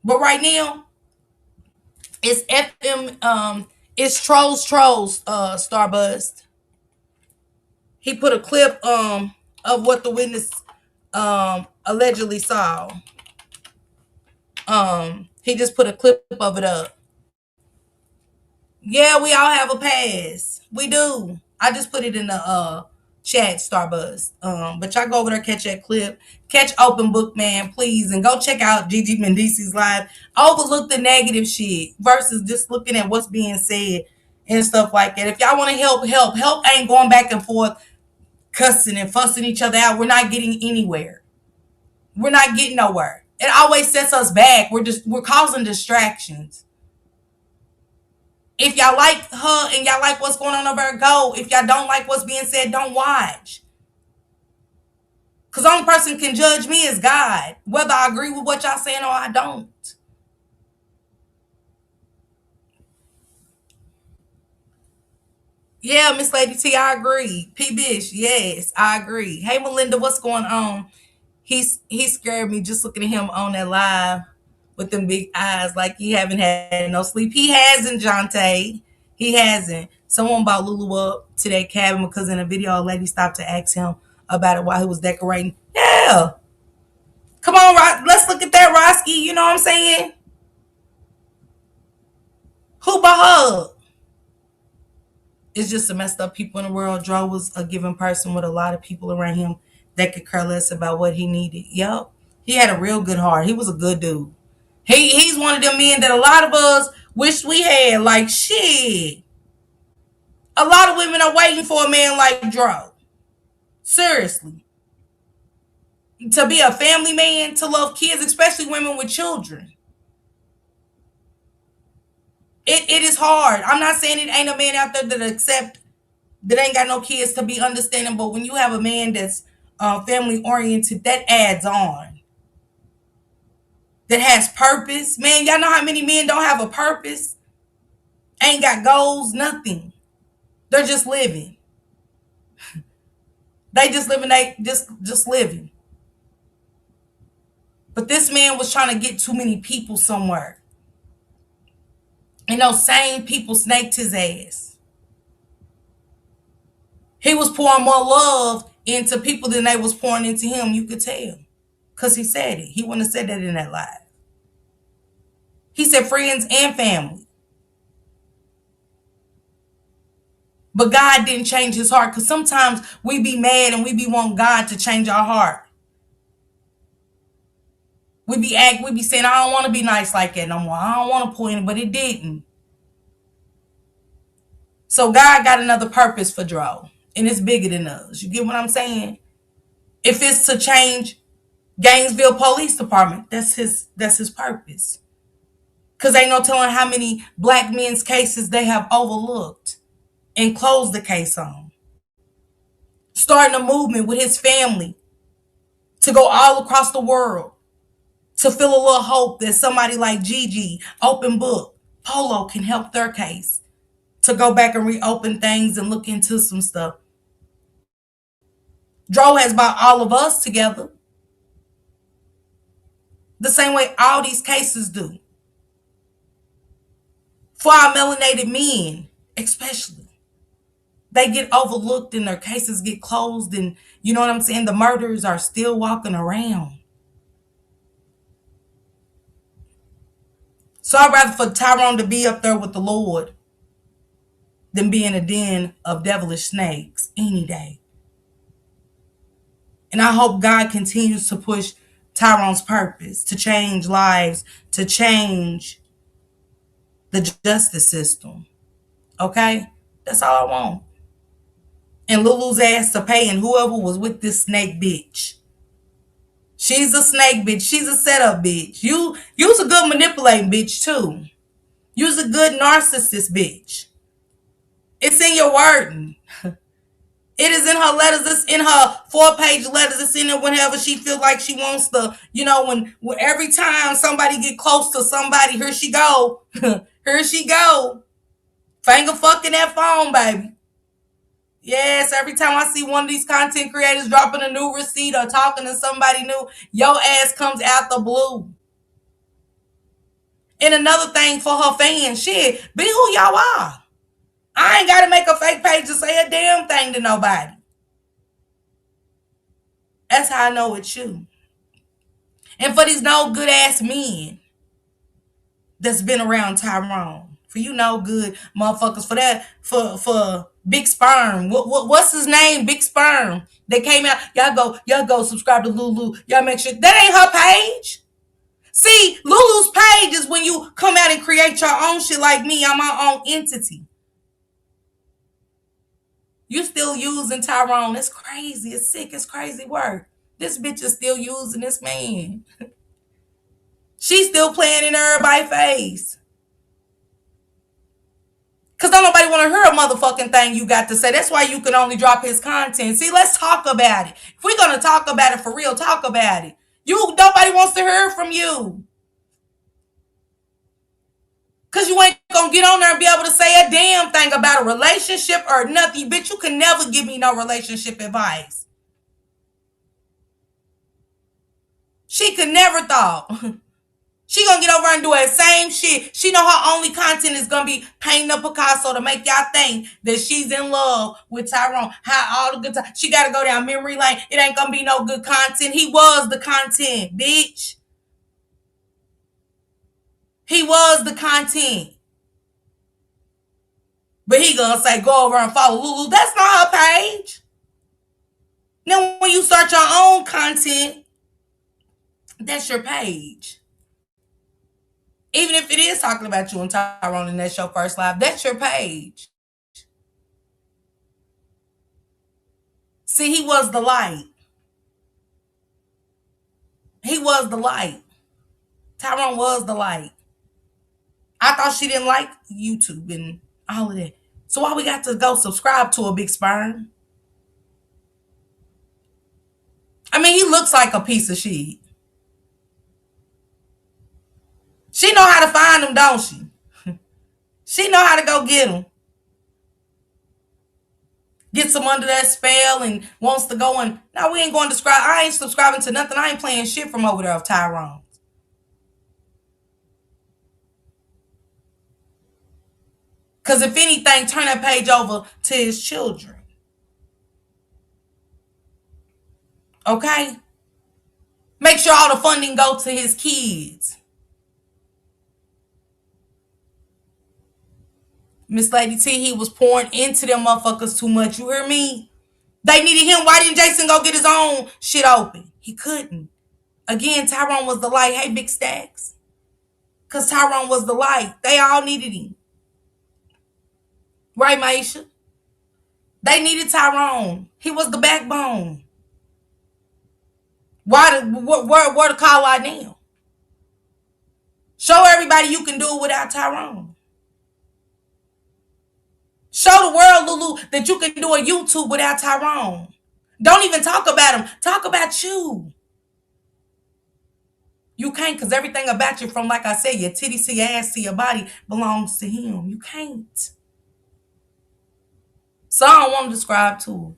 [SPEAKER 1] But right now, it's it's Trolls Starbust. He put a clip of what the witness allegedly saw. He just put a clip of it up. Yeah, we all have a past. We do. I just put it in the chat, Starbuzz. But y'all go over there, catch that clip, catch Open Book Man, please, and go check out Gigi Mendici's live. Overlook the negative shit versus just looking at what's being said and stuff like that. If y'all want to help ain't going back and forth, cussing and fussing each other out. We're not getting anywhere. We're not getting nowhere. It always sets us back. We're causing distractions. If y'all like her and y'all like what's going on over there, go. If y'all don't like what's being said, don't watch. Because the only person can judge me is God, whether I agree with what y'all saying or I don't. Yeah, Miss Lady T, I agree. P. Bish, yes, I agree. Hey, Melinda, what's going on? He scared me just looking at him on that live with them big eyes like he haven't had no sleep. He hasn't, Jonte. He hasn't. Someone brought Lulu up to that cabin because in a video a lady stopped to ask him about it while he was decorating. Yeah. Come on, let's look at that, Roski. You know what I'm saying? Who bought her? It's just the messed up people in the world. Dro was a given person with a lot of people around him that could care less about what he needed. Yup. He had a real good heart. He was a good dude. He's one of them men that a lot of us wish we had. Like shit. A lot of women are waiting for a man like Dro. Seriously. To be a family man, to love kids, especially women with children. It is hard. I'm not saying it ain't a man out there that ain't got no kids to be understanding, but when you have a man that's family oriented, that adds on. That has purpose. Man, y'all know how many men don't have a purpose? Ain't got goals, nothing. They're just living. They just living, they just living. But this man was trying to get too many people somewhere. And those same people snaked his ass. He was pouring more love into people than they was pouring into him, you could tell. Because he said it. He wouldn't have said that in that live. He said friends and family. But God didn't change his heart, because sometimes we be mad and we be want God to change our heart. We be saying, I don't want to be nice like that no more. I don't want to pour in, but it didn't. So God got another purpose for Dro, and it's bigger than us. You get what I'm saying? If it's to change Gainesville Police Department, that's his purpose. Because ain't no telling how many black men's cases they have overlooked and closed the case on. Starting a movement with his family to go all across the world to feel a little hope that somebody like Gigi, Open Book, Polo can help their case to go back and reopen things and look into some stuff. Dro has brought all of us together the same way all these cases do. For our melanated men, especially. They get overlooked and their cases get closed, and you know what I'm saying? The murderers are still walking around. So I'd rather for Tyrone to be up there with the Lord than be in a den of devilish snakes any day. And I hope God continues to push Tyrone's purpose to change lives, to change the justice system. Okay? That's all I want. And Lulu's ass to pay, and whoever was with this snake bitch. She's a snake bitch. She's a setup bitch. You's a good manipulating bitch too. You's a good narcissist bitch. It's in your wording. It is in her letters. It's in her 4-page letters. It's in it whenever she feels like she wants to. You know, when every time somebody get close to somebody, here she go. Here she go. Finger fucking that phone, baby. Yes, every time I see one of these content creators dropping a new receipt or talking to somebody new, your ass comes out the blue. And another thing for her fans, shit, be who y'all are. I ain't got to make a fake page to say a damn thing to nobody. That's how I know it's you. And for these no good ass men that's been around Tyrone, for you no good motherfuckers, for that, for Big Sperm, what's his name? Big Sperm. They came out. Y'all go subscribe to Lulu. Y'all make sure that ain't her page. See, Lulu's page is when you come out and create your own shit like me. I'm my own entity. You still using Tyrone. It's crazy. It's sick. It's crazy work. This bitch is still using this man. She's still playing in everybody's face. Because don't nobody want to hear a motherfucking thing you got to say. That's why you can only drop his content. See, let's talk about it. If we're going to talk about it for real, talk about it. Nobody wants to hear from you. Because you ain't going to get on there and be able to say a damn thing about a relationship or nothing. Bitch, you can never give me no relationship advice. She could never thought. She gonna get over and do that same shit. She know her only content is gonna be painting a Picasso to make y'all think that she's in love with Tyrone. How all the good time. She gotta go down memory lane. It ain't gonna be no good content. He was the content, bitch. He was the content. But he gonna say, go over and follow Lulu. That's not her page. Now, when you start your own content, That's your page. Even if it is talking about you and Tyrone and that's your first live, that's your page. See, he was the light. He was the light. Tyrone was the light. I thought she didn't like YouTube and all of that. So why we got to go subscribe to a big sperm? I mean, he looks like a piece of shit. She know how to find him, don't she? She know how to go get him. Gets him under that spell and wants to go and now we ain't going to subscribe. I ain't subscribing to nothing. I ain't playing shit from over there of Tyrone. Because if anything, turn that page over to his children. Okay? Make sure all the funding go to his kids. Miss Lady T, he was pouring into them motherfuckers too much. You hear me? They needed him. Why didn't Jason go get his own shit open? He couldn't. Again, Tyrone was the light. Hey, Big Stacks. Because Tyrone was the light. They all needed him. Right, Maisha? They needed Tyrone. He was the backbone. Where to call out now? Show everybody you can do it without Tyrone. Show the world, Lulu, that you can do a YouTube without Tyrone. Don't even talk about him. Talk about you. You can't because everything about you from, like I said, your titties to your ass to your body belongs to him. You can't. So I don't want to describe to her.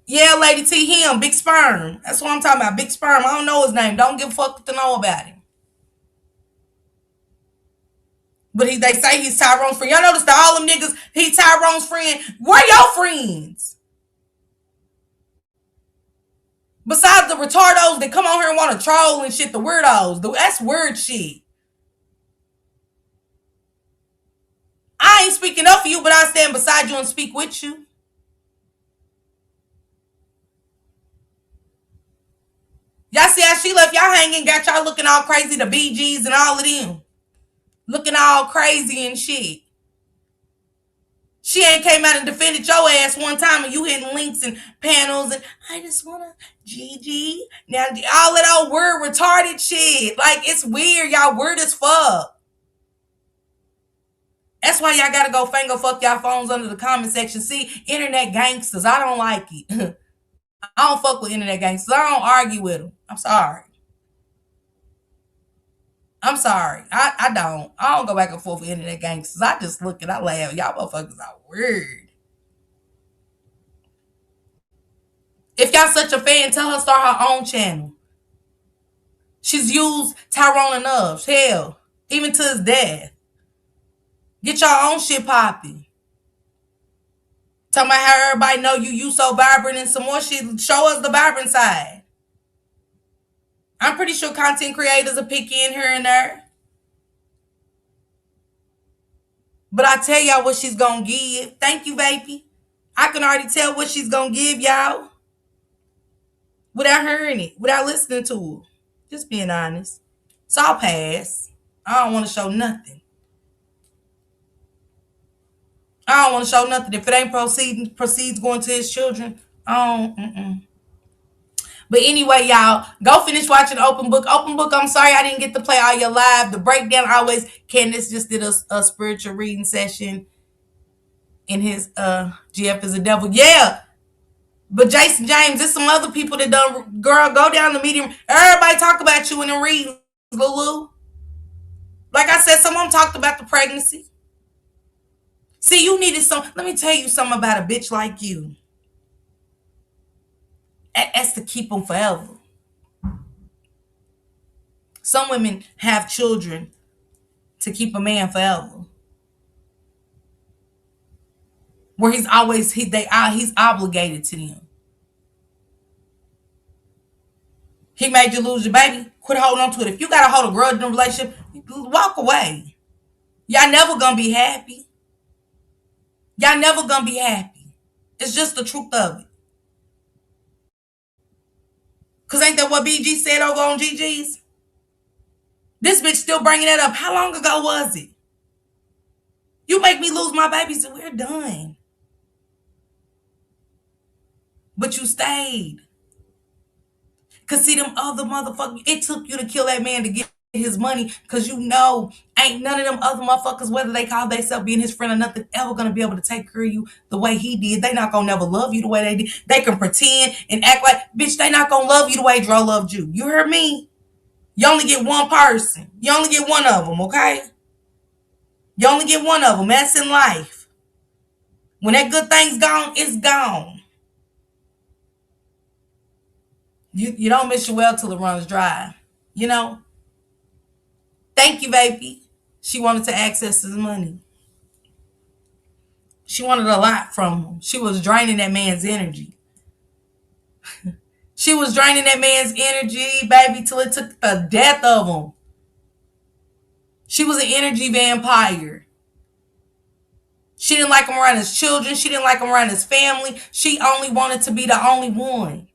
[SPEAKER 1] Yeah, Lady T, him, Big Sperm. That's what I'm talking about, Big Sperm. I don't know his name. Don't give a fuck to know about him. But they say he's Tyrone's friend. Y'all notice that all them niggas, he Tyrone's friend. Where your friends? Besides the retardos that come on here and want to troll and shit, the weirdos. That's weird shit. I ain't speaking up for you, but I stand beside you and speak with you. Y'all see how she left y'all hanging, got y'all looking all crazy, the BGs and all of them. Looking all crazy and shit. She ain't came out and defended your ass one time and you hitting links and panels and I just wanna GG. Now all that old word retarded shit. Like it's weird. Y'all weird as fuck. That's why y'all gotta go finger fuck y'all phones under the comment section. See, internet gangsters, I don't like it. I don't fuck with internet gangsters. I don't argue with them. I'm sorry. I don't. I don't go back and forth with internet gangsters. I just look and I laugh. Y'all motherfuckers are weird. If y'all such a fan, tell her start her own channel. She's used Tyrone enough. Hell, even to his death. Get your own shit popping. Talking about how everybody know you so vibrant and some more shit. Show us the vibrant side. I'm pretty sure content creators are picky in here and there. But I tell y'all what she's gonna give. Thank you, baby. I can already tell what she's gonna give y'all without hearing it, without listening to her. Just being honest. So I'll pass. I don't want to show nothing. I don't want to show nothing. If it ain't proceeds going to his children, I don't. But anyway, y'all, go finish watching Open Book. Open Book, I'm sorry I didn't get to play all your live. The breakdown always, Candace just did a spiritual reading session in his GF is a devil. Yeah. But Jason James, there's some other people that done, girl, go down the medium. Everybody talk about you in the readings, Lulu. Like I said, someone talked about the pregnancy. See, you needed let me tell you something about a bitch like you. That's to keep them forever. Some women have children to keep a man forever. Where he's obligated to them. He made you lose your baby. Quit holding on to it. If you gotta hold a grudge in a relationship, walk away. Y'all never gonna be happy. Y'all never gonna be happy. It's just the truth of it. Cause ain't that what BG said over on GG's? This bitch still bringing that up. How long ago was it? You make me lose my babies and we're done. But you stayed. Cause see them other motherfuckers, it took you to kill that man to get his money. Cause you know ain't none of them other motherfuckers, whether they call themselves being his friend or nothing, ever gonna be able to take care of you the way he did. They not gonna never love you the way they did. They can pretend and act like, bitch, they not gonna love you the way DRO loved you. You heard me? You only get one person. You only get one of them, okay? You only get one of them. That's in life. When that good thing's gone, it's gone. You don't miss your well till it runs dry. You know? Thank you, baby. She wanted to access his money. She wanted a lot from him. She was draining that man's energy. She was draining that man's energy, baby, till it took the death of him. She was an energy vampire. She didn't like him around his children. She didn't like him around his family. She only wanted to be the only one.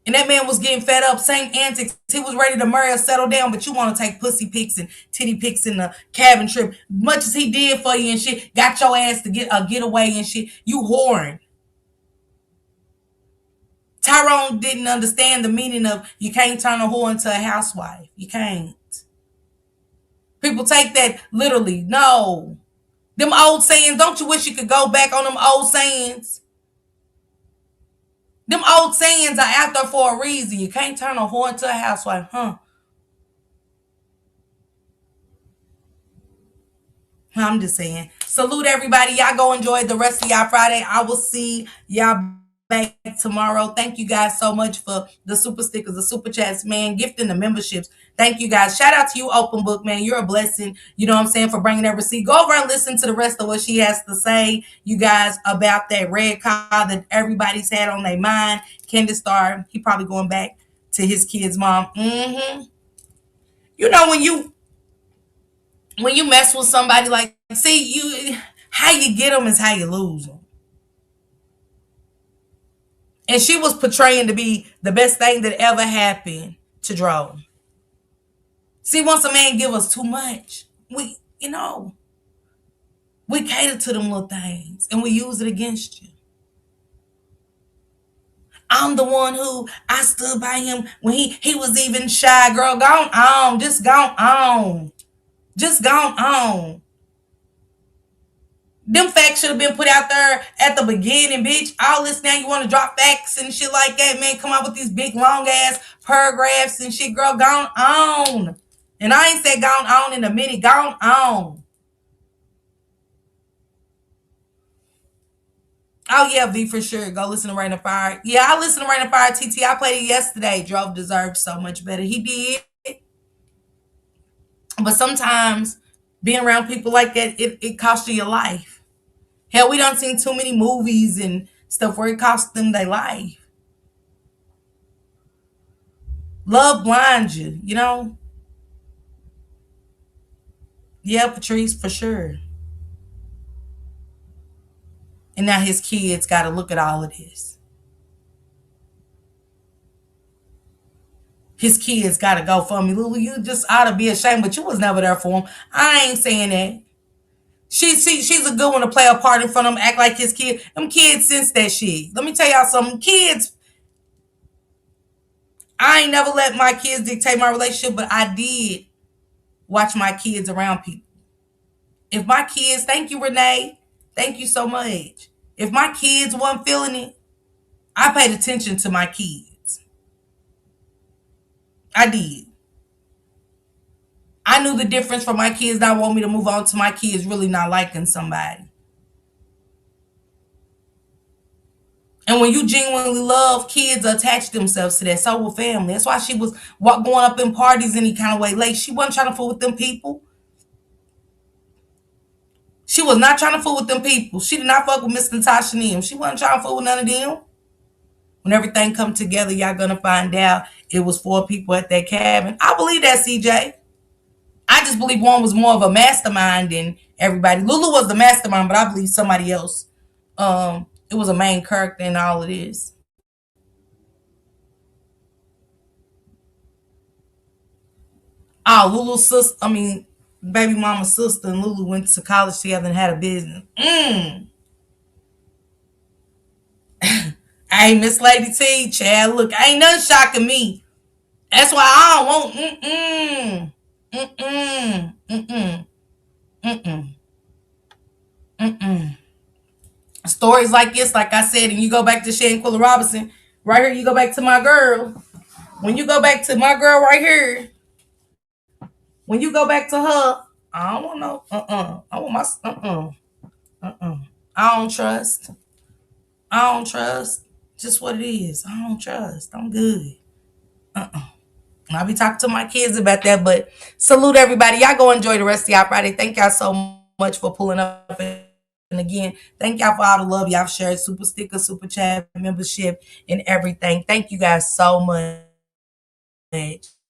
[SPEAKER 1] And that man was getting fed up, same antics. He was ready to marry or settle down, but you want to take pussy pics and titty pics in the cabin trip. Much as he did for you and shit, got your ass to get a getaway and shit. You whoring. Tyrone didn't understand the meaning of you can't turn a whore into a housewife. You can't. People take that literally. No. Them old sayings, don't you wish you could go back on them old sayings? Them old sayings are out there for a reason. You can't turn a whore into a housewife, huh? I'm just saying. Salute everybody. Y'all go enjoy the rest of y'all Friday. I will see y'all back tomorrow. Thank you guys so much for the super stickers, the super chats, man, gifting the memberships. Thank you guys. Shout out to you, Open Book, man. You're a blessing. You know what I'm saying, for bringing that receipt. Go over and listen to the rest of what she has to say, you guys, about that red car that everybody's had on their mind. Candace Starr, he probably going back to his kid's mom. You know, when you mess with somebody, like, see, you, how you get them is how you lose them. And she was portraying to be the best thing that ever happened to DRO. See, once a man give us too much, we cater to them little things and we use it against you. I'm the one who I stood by him when he was even shy. Girl, go on. Just go on. Just go on. Them facts should have been put out there at the beginning, bitch. All this now you want to drop facts and shit like that, man. Come out with these big long ass paragraphs and shit, girl. Go on. And I ain't said gone on in a minute. Gone on. Oh yeah, V for sure. Go listen to Rain of Fire. Yeah, I listened to Rain of Fire. TT, I played it yesterday. Drove deserved so much better. He did. But sometimes being around people like that, it costs you your life. Hell, we done seen too many movies and stuff where it costs them their life. Love blinds you, you know? Yeah, Patrice, for sure. And now his kids got to look at all of this. His kids got to go for me. Lulu, you just ought to be ashamed, but you was never there for him. I ain't saying that. She's a good one to play a part in front of him, act like his kid. Them kids sense that shit. Let me tell y'all something. Kids, I ain't never let my kids dictate my relationship, but I did watch my kids around people. If my kids, thank you, Renee. Thank you so much. If my kids weren't feeling it, I paid attention to my kids. I did. I knew the difference from my kids not want me to move on to my kids really not liking somebody. And when you genuinely love, kids attach themselves to that. So will family. That's why she was going up in parties any kind of way late. She wasn't trying to fool with them people. She was not trying to fool with them people. She did not fuck with Miss Natasha and them. She wasn't trying to fool with none of them. When everything come together, y'all gonna find out it was 4 people at that cabin. I believe that, CJ. I just believe one was more of a mastermind than everybody. Lulu was the mastermind, but I believe somebody else. It was a main character in all of this. Oh, Lulu's sister, I mean, baby mama's sister and Lulu went to college together and had a business. Hey, Miss Lady T, Chad, look, ain't nothing shocking me. That's why I don't want, mm-mm, mm-mm, mm-mm, mm-mm. Stories like this, like I said, and you go back to Shanquilla Robinson, right here, you go back to my girl. When you go back to my girl right here, when you go back to her, I don't want no, I want my, uh-uh. I don't trust. I don't trust. Just what it is. I don't trust. I'm good. I'll be talking to my kids about that, but salute everybody. Y'all go enjoy the rest of y'all Friday. Thank y'all so much for pulling up. And again, thank y'all for all the love y'all shared, super sticker, super chat, membership, and everything. Thank you guys so much.